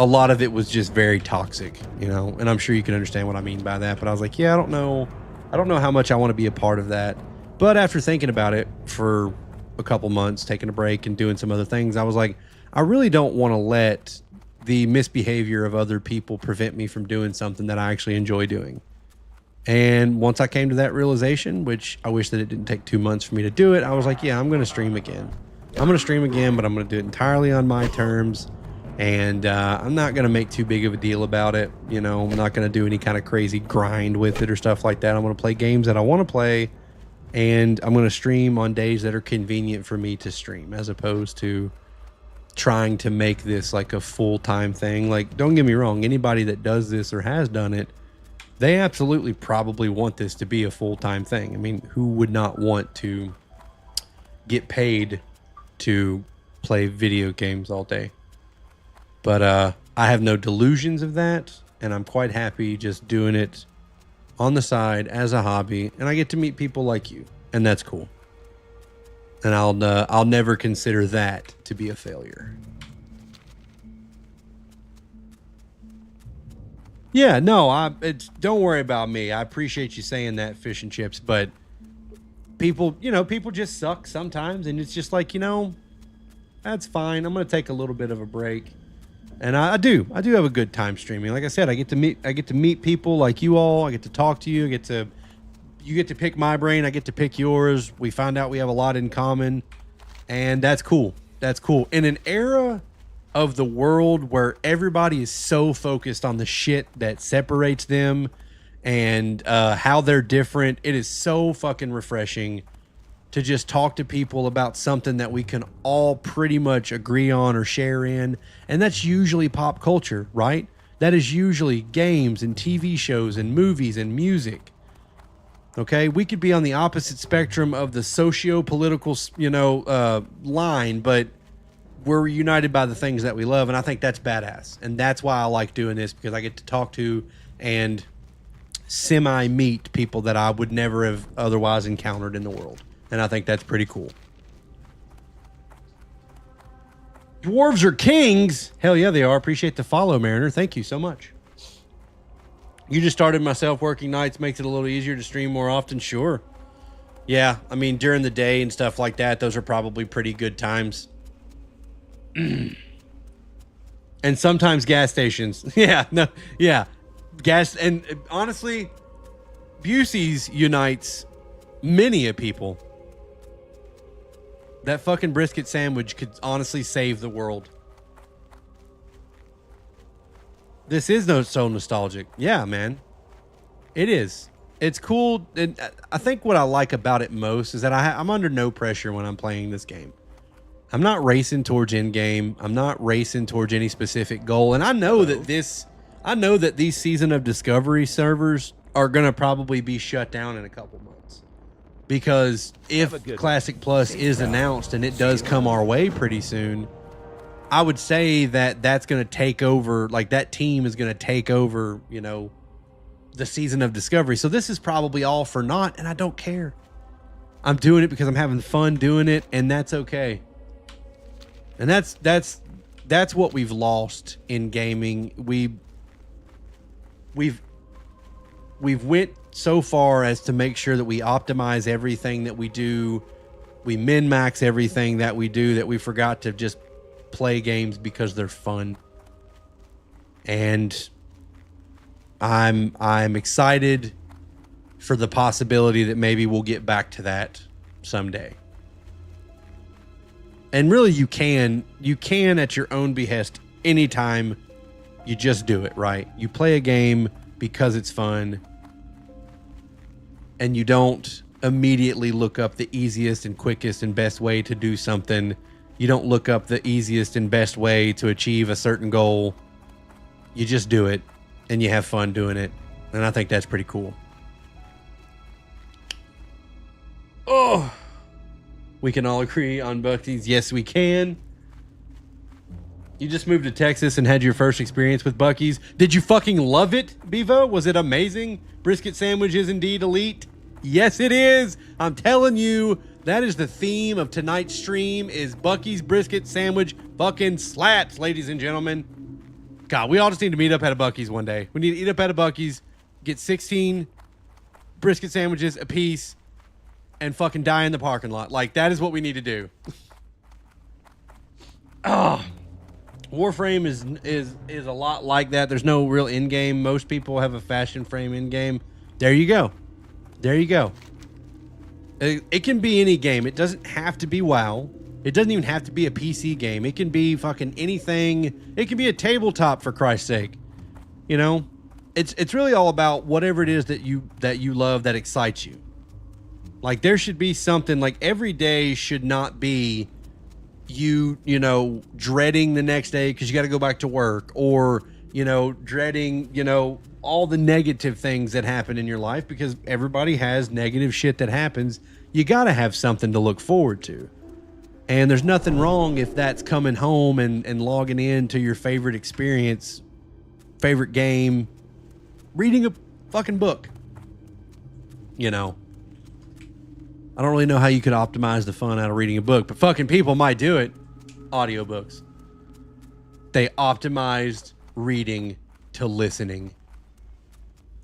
A lot of it was just very toxic, you know, and I'm sure you can understand what I mean by that. But I was like, yeah, I don't know how much I want to be a part of that. But after thinking about it for a couple months, taking a break and doing some other things, I was like, I really don't want to let the misbehavior of other people prevent me from doing something that I actually enjoy doing. And once I came to that realization, which I wish that it didn't take 2 months for me to do it, I was like, yeah, I'm going to stream again. I'm going to stream again, but I'm going to do it entirely on my terms. And I'm not going to make too big of a deal about it. You know, I'm not going to do any kind of crazy grind with it or stuff like that. I'm going to play games that I want to play. And I'm going to stream on days that are convenient for me to stream, as opposed to trying to make this like a full-time thing. Like, don't get me wrong. Anybody that does this or has done it, they absolutely probably want this to be a full-time thing. I mean, who would not want to get paid to play video games all day? But I have no delusions of that, and I'm quite happy just doing it on the side as a hobby, and I get to meet people like you, and that's cool. And I'll never consider that to be a failure. Yeah, no, don't worry about me. I appreciate you saying that, Fish and Chips, but people just suck sometimes, and it's just like, that's fine. I'm going to take a little bit of a break. And I do have a good time streaming. Like I said, I get to meet people like you all. I get to talk to you. You get to pick my brain. I get to pick yours. We find out we have a lot in common, and that's cool. That's cool. In an era of the world where everybody is so focused on the shit that separates them and how they're different, it is so fucking refreshing to just talk to people about something that we can all pretty much agree on or share in. And that's usually pop culture, right? That is usually games and TV shows and movies and music. Okay? We could be on the opposite spectrum of the socio-political, line, but we're united by the things that we love. And I think that's badass. And that's why I like doing this, because I get to talk to and semi-meet people that I would never have otherwise encountered in the world. And I think that's pretty cool. Dwarves are kings. Hell yeah, they are. Appreciate the follow, Mariner. Thank you so much. You just started myself working nights. Makes it a little easier to stream more often. Sure. Yeah, I mean, during the day and stuff like that, those are probably pretty good times. And sometimes gas stations. Yeah, no, yeah. Gas, and honestly, Busey's unites many a people. That fucking brisket sandwich could honestly save the world. This is so nostalgic. Yeah, man. It is. It's cool. And I think what I like about it most is that I'm under no pressure when I'm playing this game. I'm not racing towards end game. I'm not racing towards any specific goal. And I know that these Season of Discovery servers are going to probably be shut down in a couple months. Because if Classic Plus is announced and it does come our way pretty soon, I would say that that's going to take over, like that team is going to take over, the Season of Discovery. So this is probably all for naught, and I don't care. I'm doing it because I'm having fun doing it, and that's okay. And that's what we've lost in gaming. We've went so far as to make sure that we optimize everything that we do. We min-max everything that we do, that we forgot to just play games because they're fun. And I'm excited for the possibility that maybe we'll get back to that someday. And really, you can at your own behest anytime you just do it, right? You play a game because it's fun, and you don't immediately look up the easiest and quickest and best way to do something. You don't look up the easiest and best way to achieve a certain goal. You just do it, and you have fun doing it. And I think that's pretty cool. Oh, we can all agree on Buc-ee's. Yes, we can. You just moved to Texas and had your first experience with Buc-ee's. Did you fucking love it, Bevo? Was it amazing? Brisket sandwich is indeed elite. Yes, it is. I'm telling you, that is the theme of tonight's stream, is Buc-ee's brisket sandwich fucking slaps, ladies and gentlemen. God, we all just need to meet up at a Buc-ee's one day. We need to eat up at a Buc-ee's, get 16 brisket sandwiches a piece, and fucking die in the parking lot. Like, that is what we need to do. Oh, Warframe is a lot like that. There's no real in-game. Most people have a fashion frame in-game. There you go. There you go. It can be any game. It doesn't have to be WoW. It doesn't even have to be a PC game. It can be fucking anything. It can be a tabletop, for Christ's sake. You know, it's really all about whatever it is that you love, that excites you. Like, there should be something, like, every day should not be you know, dreading the next day because you got to go back to work, or, you know, dreading, you know, all the negative things that happen in your life, because everybody has negative shit that happens. You got to have something to look forward to. And there's nothing wrong if that's coming home and logging in to your favorite experience, favorite game, reading a fucking book. You know, I don't really know how you could optimize the fun out of reading a book, but fucking people might do it. Audiobooks. They optimized reading to listening.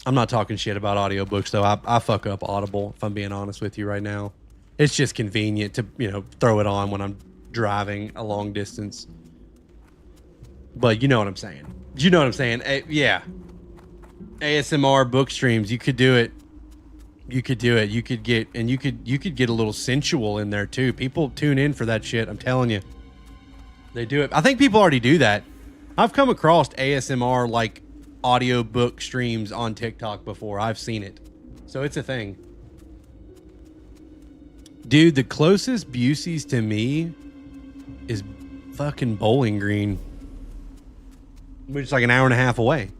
I'm not talking shit about audiobooks, though. I fuck up Audible, if I'm being honest with you right now. It's just convenient to, you know, throw it on when I'm driving a long distance. But you know what I'm saying. You know what I'm saying? Yeah. ASMR book streams, you could do it. You could do it. You could get a little sensual in there too. People tune in for that shit. I'm telling you. They do it. I think people already do that. I've come across ASMR like audiobook streams on TikTok before. I've seen it. So it's a thing. Dude, the closest Busey's to me is fucking Bowling Green, which is like an hour and a half away.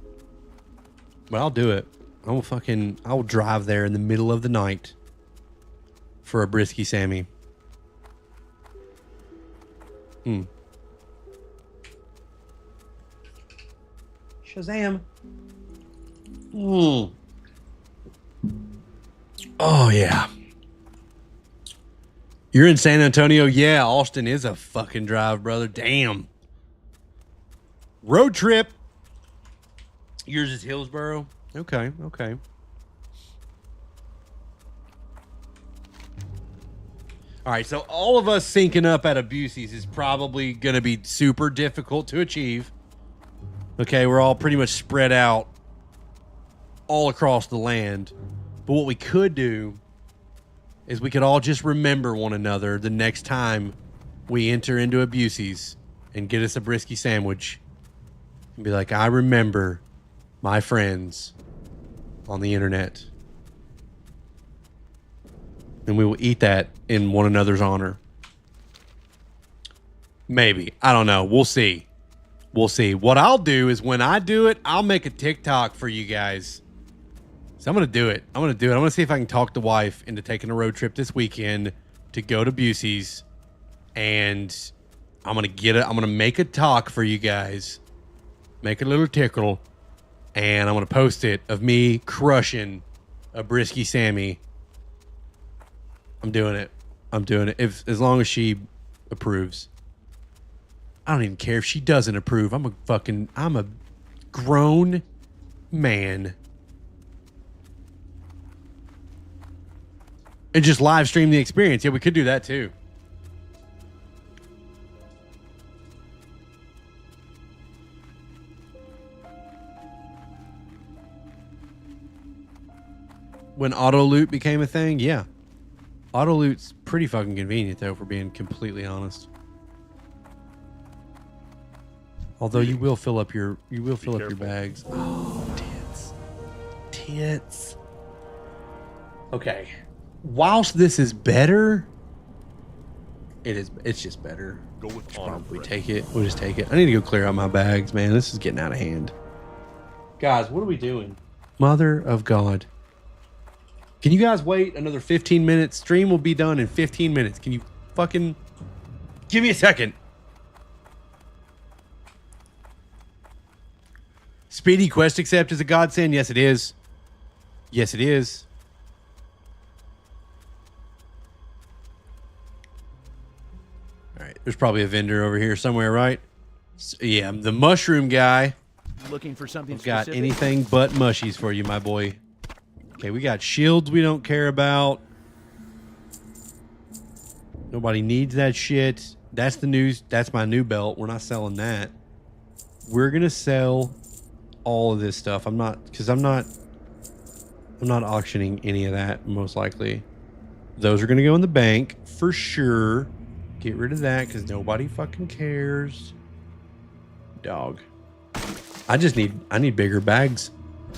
But I'll do it. I'll drive there in the middle of the night for a brisky Sammy. Shazam. Oh, yeah. You're in San Antonio? Yeah, Austin is a fucking drive, brother. Damn. Road trip. Yours is Hillsboro? Okay. All right, so all of us syncing up at a Busey's is probably going to be super difficult to achieve. Okay, we're all pretty much spread out all across the land. But what we could do is we could all just remember one another the next time we enter into a Busey's and get us a brisky sandwich. And be like, I remember my friends on the internet. And we will eat that in one another's honor. Maybe. I don't know. We'll see. We'll see. What I'll do is when I do it, I'll make a TikTok for you guys. So I'm going to do it. I'm going to see if I can talk the wife into taking a road trip this weekend to go to Busey's. And I'm going to make a talk for you guys. Make a little tickle. And I'm going to post it of me crushing a brisky Sammy. I'm doing it. As long as she approves. I don't even care if she doesn't approve. I'm a grown man. And just live stream the experience. Yeah, we could do that too. When auto loot became a thing, yeah. Auto loot's pretty fucking convenient though, for being completely honest. Although you will fill up your bags. Oh, tits. Okay. Whilst this is better, it's just better. Go with probably take it. We'll just take it. I need to go clear out my bags, man. This is getting out of hand. Guys, what are we doing? Mother of God. Can you guys wait another 15 minutes? Stream will be done in 15 minutes. Can you fucking give me a second? Speedy quest accept is a godsend. Yes, it is. Yes, it is. All right. There's probably a vendor over here somewhere, right? So, yeah, the mushroom guy. Looking for something got specific? anything but mushies for you, my boy. Okay, we got shields we don't care about. Nobody needs that shit. That's the news. That's my new belt. We're not selling that. We're going to sell all of this stuff. I'm not I'm not auctioning any of that, most likely. Those are going to go in the bank for sure. Get rid of that because nobody fucking cares. Dog. I need bigger bags.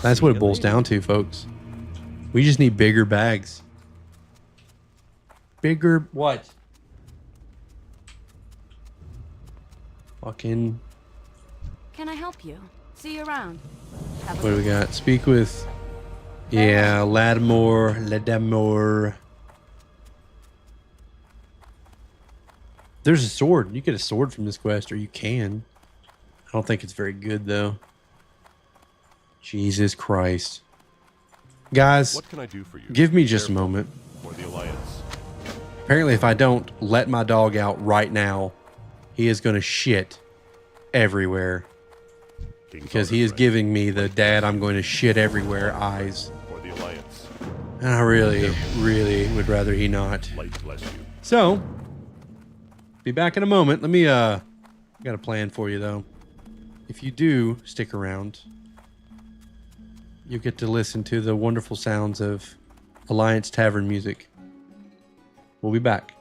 That's what it boils down to, folks. We just need bigger bags. Bigger what? Fucking. Can I help you? See you around. What do we got? Speak with. Yeah, Lattimore. There's a sword. You get a sword from this quest, or you can. I don't think it's very good, though. Jesus Christ. Guys, What can I do for you? give me just a moment. For the Alliance. Apparently, if I don't let my dog out right now, he is going to shit everywhere. Because he is giving me the dad, I'm going to shit everywhere eyes. For the Alliance. And I really, really would rather he not. Light bless you. So, be back in a moment. Let me, I got a plan for you, though. If you do stick around, you get to listen to the wonderful sounds of Alliance Tavern music. We'll be back.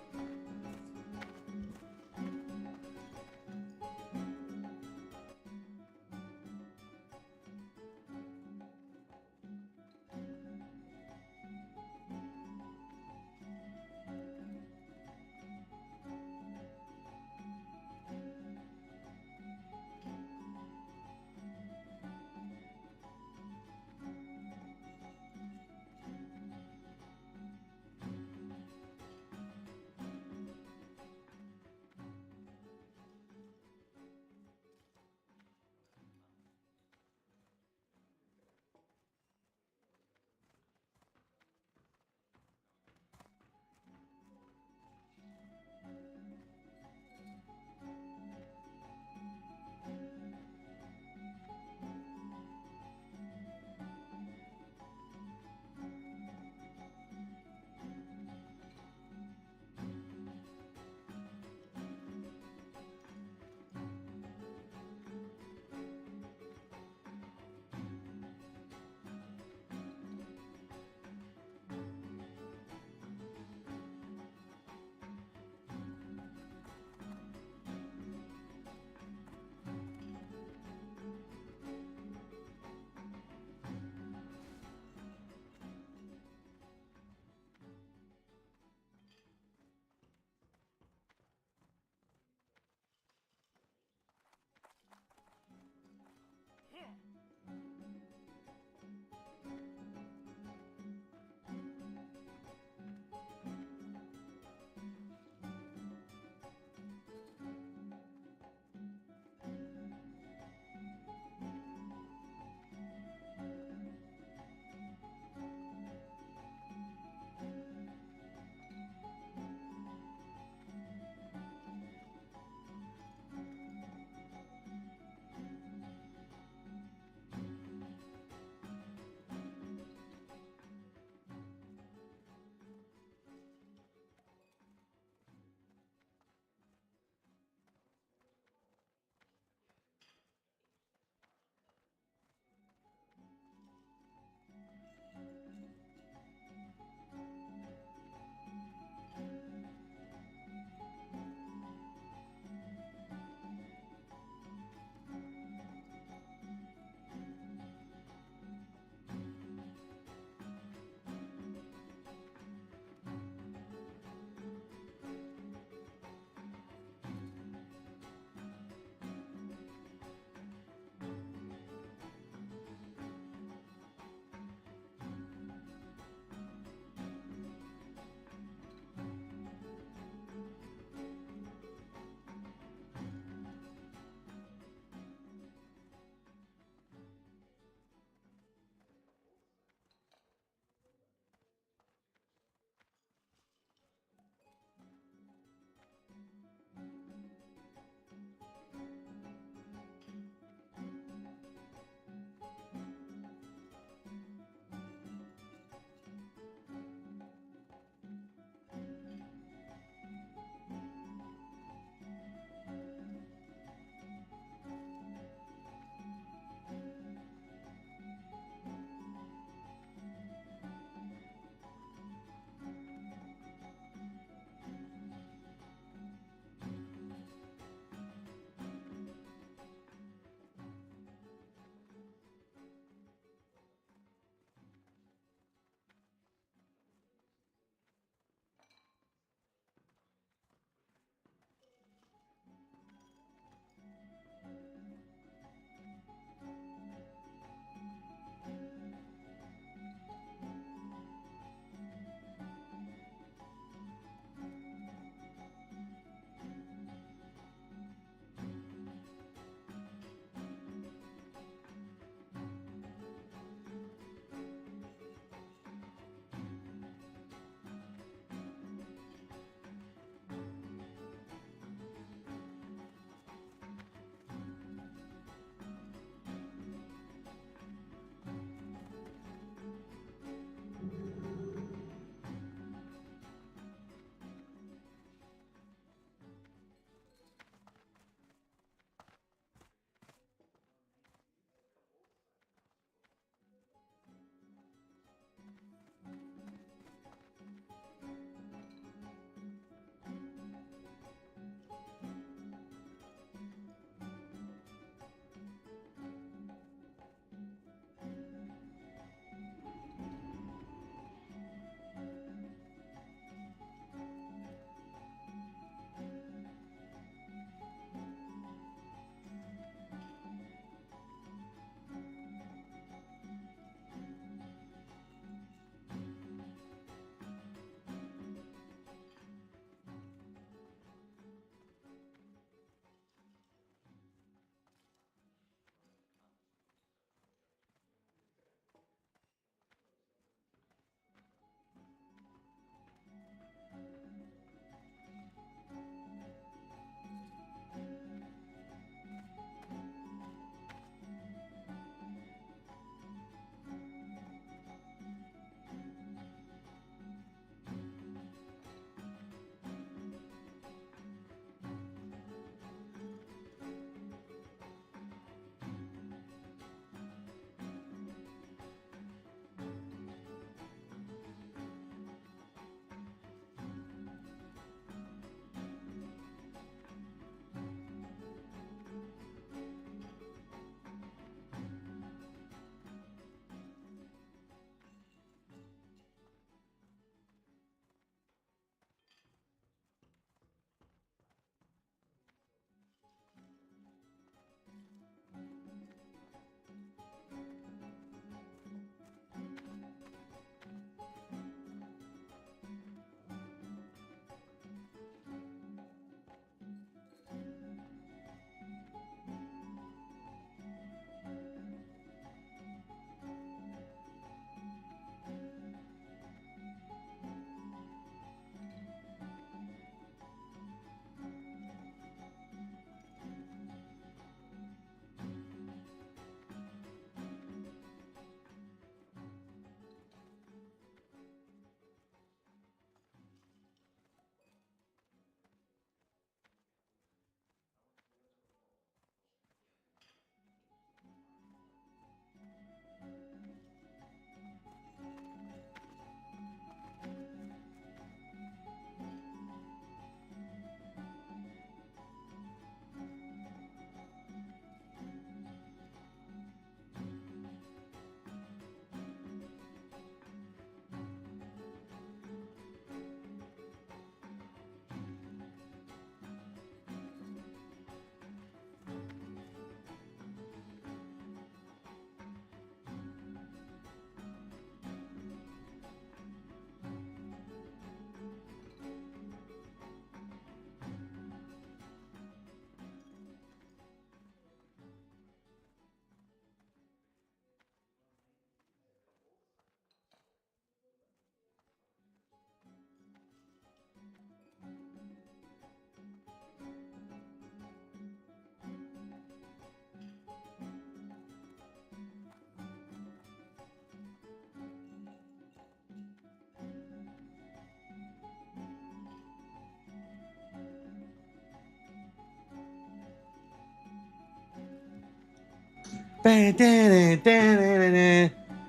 Alright,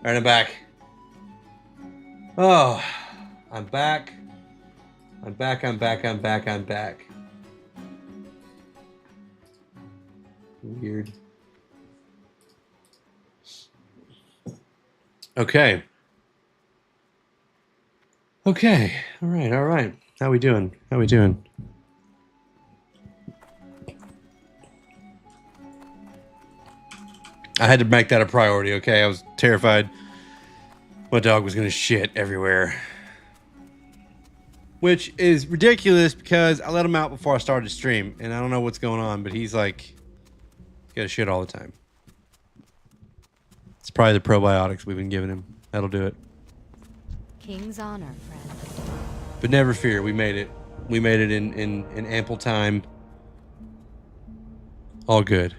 I'm back. Oh, I'm back. I'm back. Weird. Okay. All right. How we doing? I had to make that a priority, okay? I was terrified my dog was gonna shit everywhere. Which is ridiculous because I let him out before I started the stream, and I don't know what's going on, but he's gotta shit all the time. It's probably the probiotics we've been giving him. That'll do it. King's honor, friend. But never fear, we made it. We made it in ample time. All good.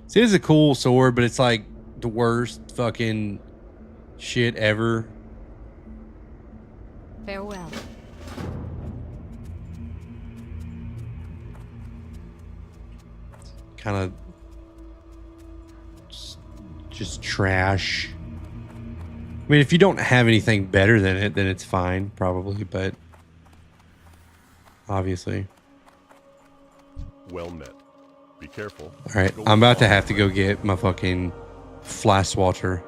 See, this is a cool sword, but it's like the worst fucking shit ever. Farewell. Kind of just trash. I mean, if you don't have anything better than it, then it's fine, probably, but obviously. Well met. Be careful. All right, I'm about to have to go get my fucking fly swatter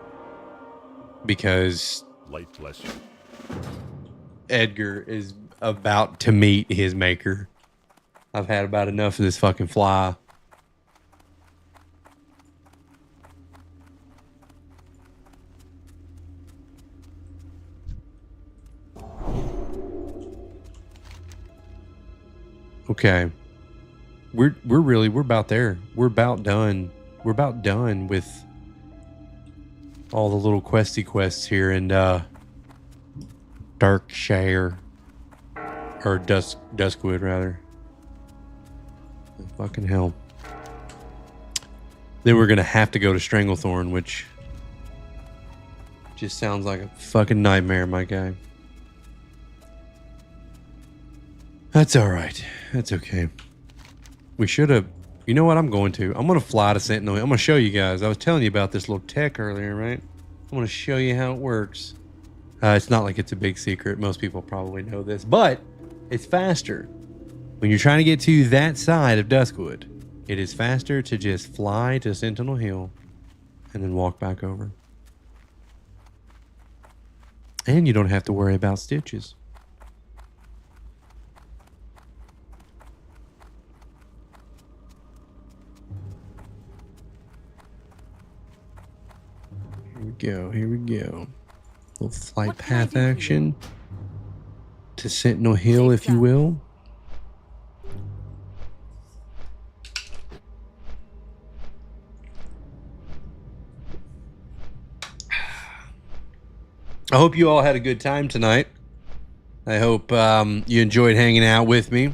because Light bless you. Edgar is about to meet his maker. I've had about enough of this fucking fly. Okay. We're about there. We're about done. We're about done with all the little quests here in Darkshire. Or Duskwood rather. Fucking hell. Then we're gonna have to go to Stranglethorn, which just sounds like a fucking nightmare, my guy. That's alright. That's okay. We should have... You know what? I'm going to fly to Sentinel. I'm going to show you guys. I was telling you about this little tech earlier, right? I'm going to show you how it works. It's not like it's a big secret. Most people probably know this. But it's faster. When you're trying to get to that side of Duskwood, it is faster to just fly to Sentinel Hill and then walk back over. And you don't have to worry about stitches. Here we go. Little flight path action to Sentinel Hill, if you will. I hope you all had a good time tonight. I hope you enjoyed hanging out with me.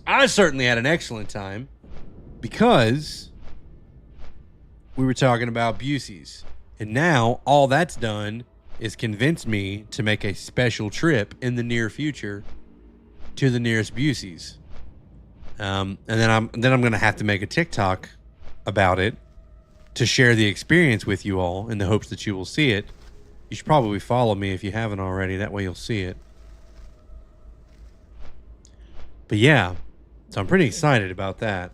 I certainly had an excellent time because we were talking about Buseys. And now all that's done is convince me to make a special trip in the near future to the nearest Buseys. And then I'm going to have to make a TikTok about it to share the experience with you all in the hopes that you will see it. You should probably follow me if you haven't already. That way you'll see it. But yeah, so I'm pretty excited about that.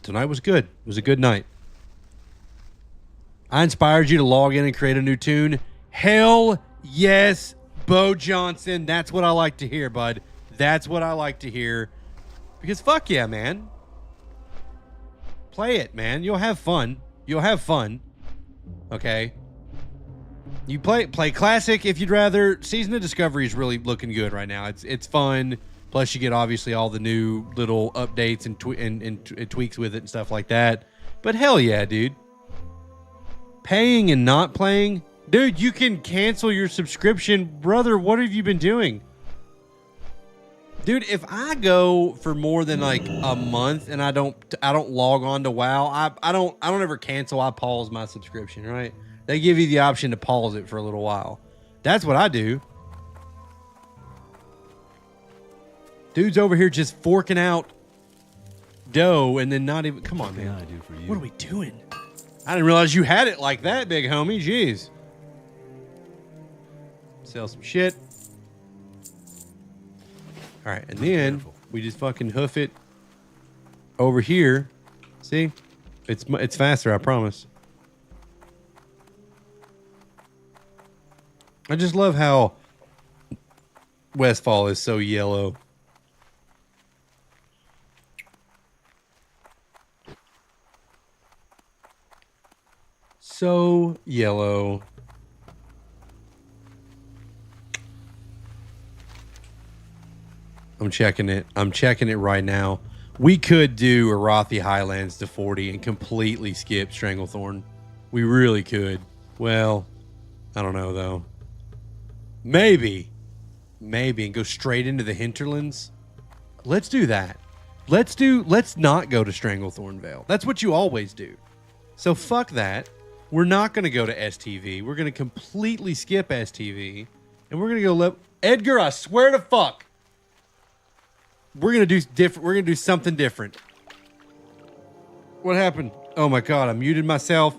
Tonight was good. It was a good night. I inspired you to log in and create a new tune. Hell yes, Bo Johnson. That's what I like to hear, bud. That's what I like to hear. Because fuck yeah, man. Play it, man. You'll have fun. Okay? You play Classic if you'd rather. Season of Discovery is really looking good right now. It's fun. Plus, you get obviously all the new little updates and tweaks with it and stuff like that. But hell yeah, dude. Paying and not playing? Dude, you can cancel your subscription. Brother, what have you been doing? Dude, if I go for more than like a month and I don't log on to WoW, I don't ever cancel. I pause my subscription, right? They give you the option to pause it for a little while. That's what I do. Dude's over here just forking out dough and then not even... Come on, What can man. I do for you? What are we doing? I didn't realize you had it like that, big homie. Jeez. Sell some shit. All right, and then we just fucking hoof it over here. See? It's faster, I promise. I just love how Westfall is so yellow. So yellow. I'm checking it. I'm checking it right now. We could do Arathi Highlands to 40 and completely skip Stranglethorn. We really could. Well, I don't know though. Maybe, and go straight into the hinterlands. Let's do that. Let's not go to Stranglethorn Vale. That's what you always do. So fuck that. We're not going to go to STV. We're going to completely skip STV. And we're going to go Edgar, I swear to fuck. We're going to do different. We're going to do something different. What happened? Oh my God, I muted myself.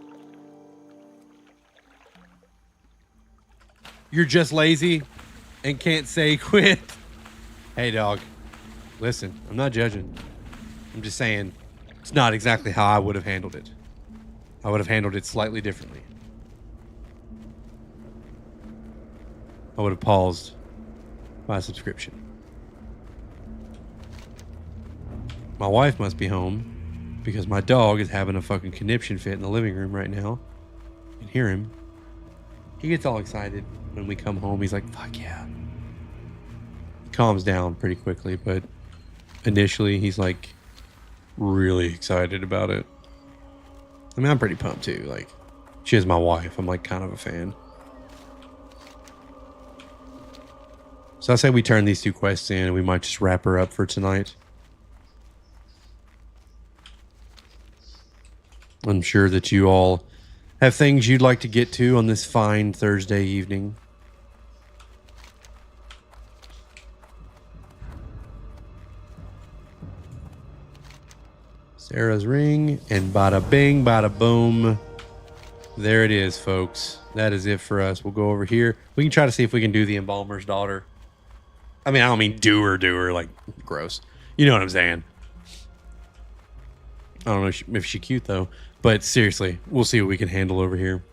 You're just lazy and can't say quit. Hey, dog. Listen, I'm not judging. I'm just saying it's not exactly how I would have handled it. I would have handled it slightly differently. I would have paused my subscription. My wife must be home because my dog is having a fucking conniption fit in the living room right now. You can hear him. He gets all excited when we come home. He's like, fuck yeah. He calms down pretty quickly, but initially he's like really excited about it. I mean, I'm pretty pumped too. Like, she is my wife. I'm like kind of a fan. So I say we turn these 2 quests in and we might just wrap her up for tonight. I'm sure that you all have things you'd like to get to on this fine Thursday evening. Sarah's ring, and bada bing, bada boom. There it is, folks. That is it for us. We'll go over here. We can try to see if we can do the embalmer's daughter. I mean, I don't mean do her, like, gross. You know what I'm saying? I don't know if she's cute, though. But seriously, we'll see what we can handle over here.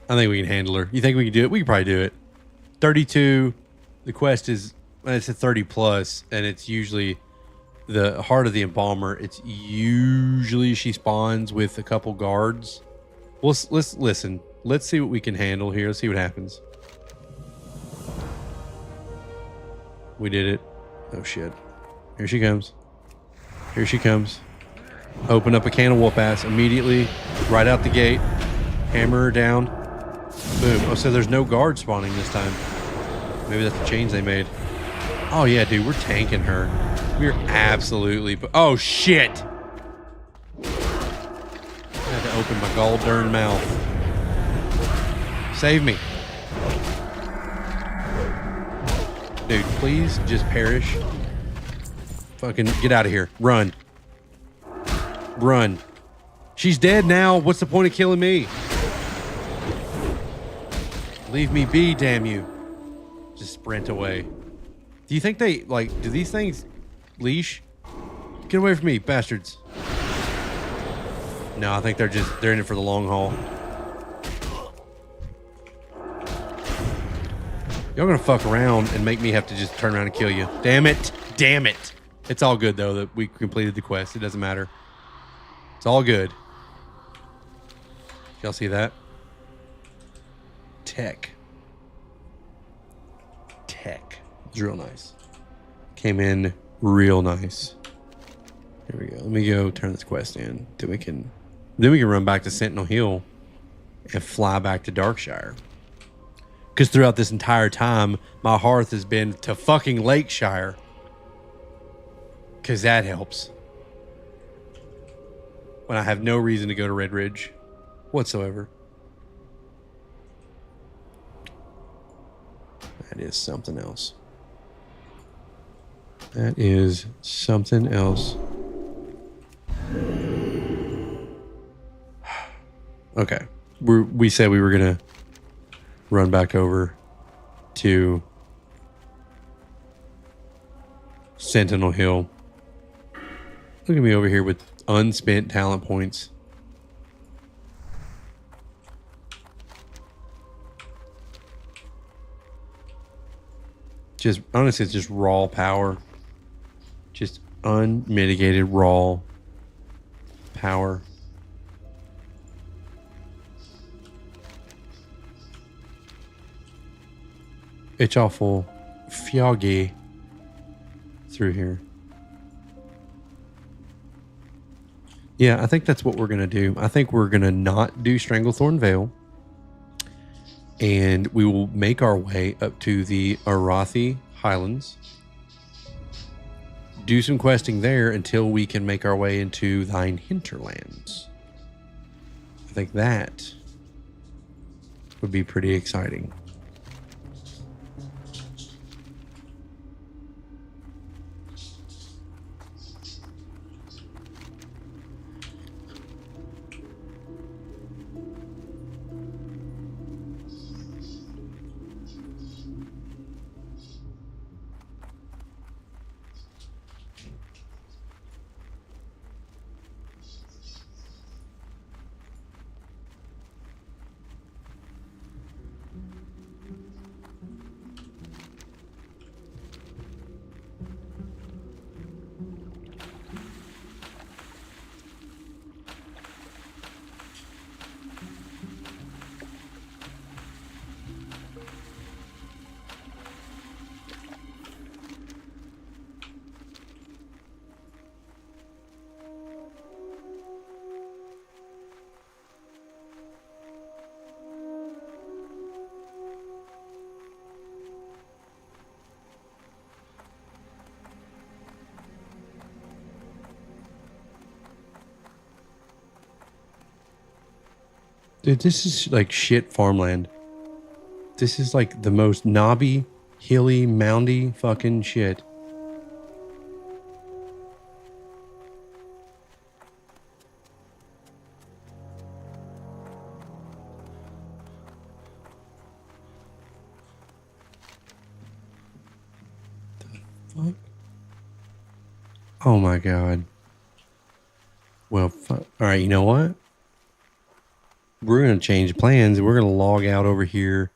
I think we can handle her. You think we can do it? We can probably do it. 32. The quest is, it's a 30 plus, and it's usually the heart of the embalmer. It's usually she spawns with a couple guards. Let's listen. Let's see what we can handle here. Let's see what happens. We did it. Oh shit. Here she comes. Here she comes. Open up a can of whoop ass immediately. Right out the gate. Hammer her down. Boom. Oh, so there's no guard spawning this time. Maybe that's the change they made. Oh yeah, dude, we're tanking her. We're absolutely... Oh shit! I had to open my gall darn mouth. Save me. Dude, please just perish. Fucking get out of here. Run. Run. She's dead now. What's the point of killing me? Leave me be, damn you. Just sprint away. Do you think they, like, do these things leash? Get away from me, bastards. No, I think they're in it for the long haul. Y'all gonna fuck around and make me have to just turn around and kill you. Damn it. Damn it. It's all good, though, that we completed the quest. It doesn't matter. It's all good. Y'all see that? Tech. It's real nice. Came in real nice. Here we go. Let me go turn this quest in. Then we can run back to Sentinel Hill and fly back to Darkshire. Because throughout this entire time, my hearth has been to fucking Lakeshire. Because that helps. when I have no reason to go to Red Ridge whatsoever. That is something else. That is something else. Okay. We said we were going to run back over to Sentinel Hill. Look at me over here with unspent talent points. Just, honestly, it's just raw power. Just unmitigated raw power. It's awful fjoggy through here. Yeah, I think that's what we're going to do. I think we're going to not do Stranglethorn Vale. And we will make our way up to the Arathi Highlands. Do some questing there until we can make our way into thine hinterlands. I think that would be pretty exciting. Dude, this is like shit farmland. This is like the most knobby, hilly, moundy fucking shit. The fuck? Oh my god. Well, all right, you know what? We're going to change plans. We're going to log out over here,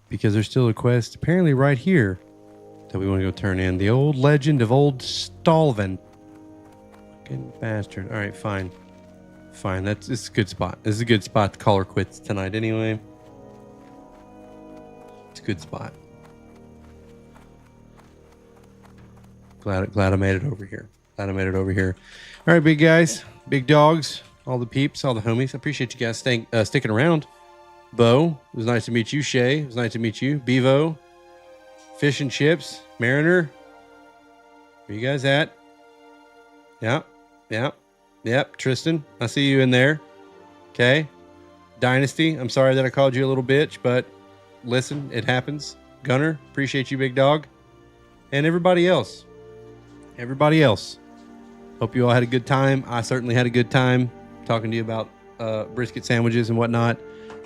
because there's still a quest apparently right here that we want to go turn in. The old legend of Old Stalvin. Fucking bastard. All right, fine. Fine. This is a good spot. This is a good spot to call her quits tonight anyway. It's a good spot. Glad I made it over here. All right, big guys, big dogs, all the peeps, all the homies. I appreciate you guys sticking around. Bo, it was nice to meet you. Shay, it was nice to meet you. Bevo, Fish and Chips, Mariner. Where you guys at? Yep. Tristan, I see you in there. Okay. Dynasty, I'm sorry that I called you a little bitch, but listen, it happens. Gunner, appreciate you, big dog. And everybody else. Hope you all had a good time. I certainly had a good time talking to you about brisket sandwiches and whatnot.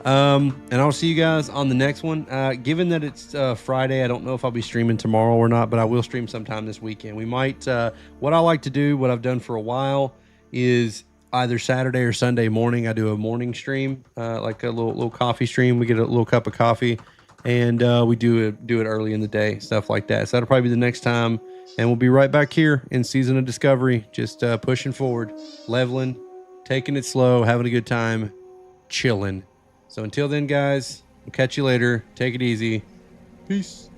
And I'll see you guys on the next one. Given that it's Friday, I don't know if I'll be streaming tomorrow or not, but I will stream sometime this weekend. We might, what I like to do, what I've done for a while, is either Saturday or Sunday morning, I do a morning stream, like a little coffee stream. We get a little cup of coffee, and we do it early in the day, stuff like that. So that'll probably be the next time, and we'll be right back here in Season of Discovery, just pushing forward, leveling, taking it slow, having a good time, chilling. So until then, guys, we'll catch you later. Take it easy. Peace.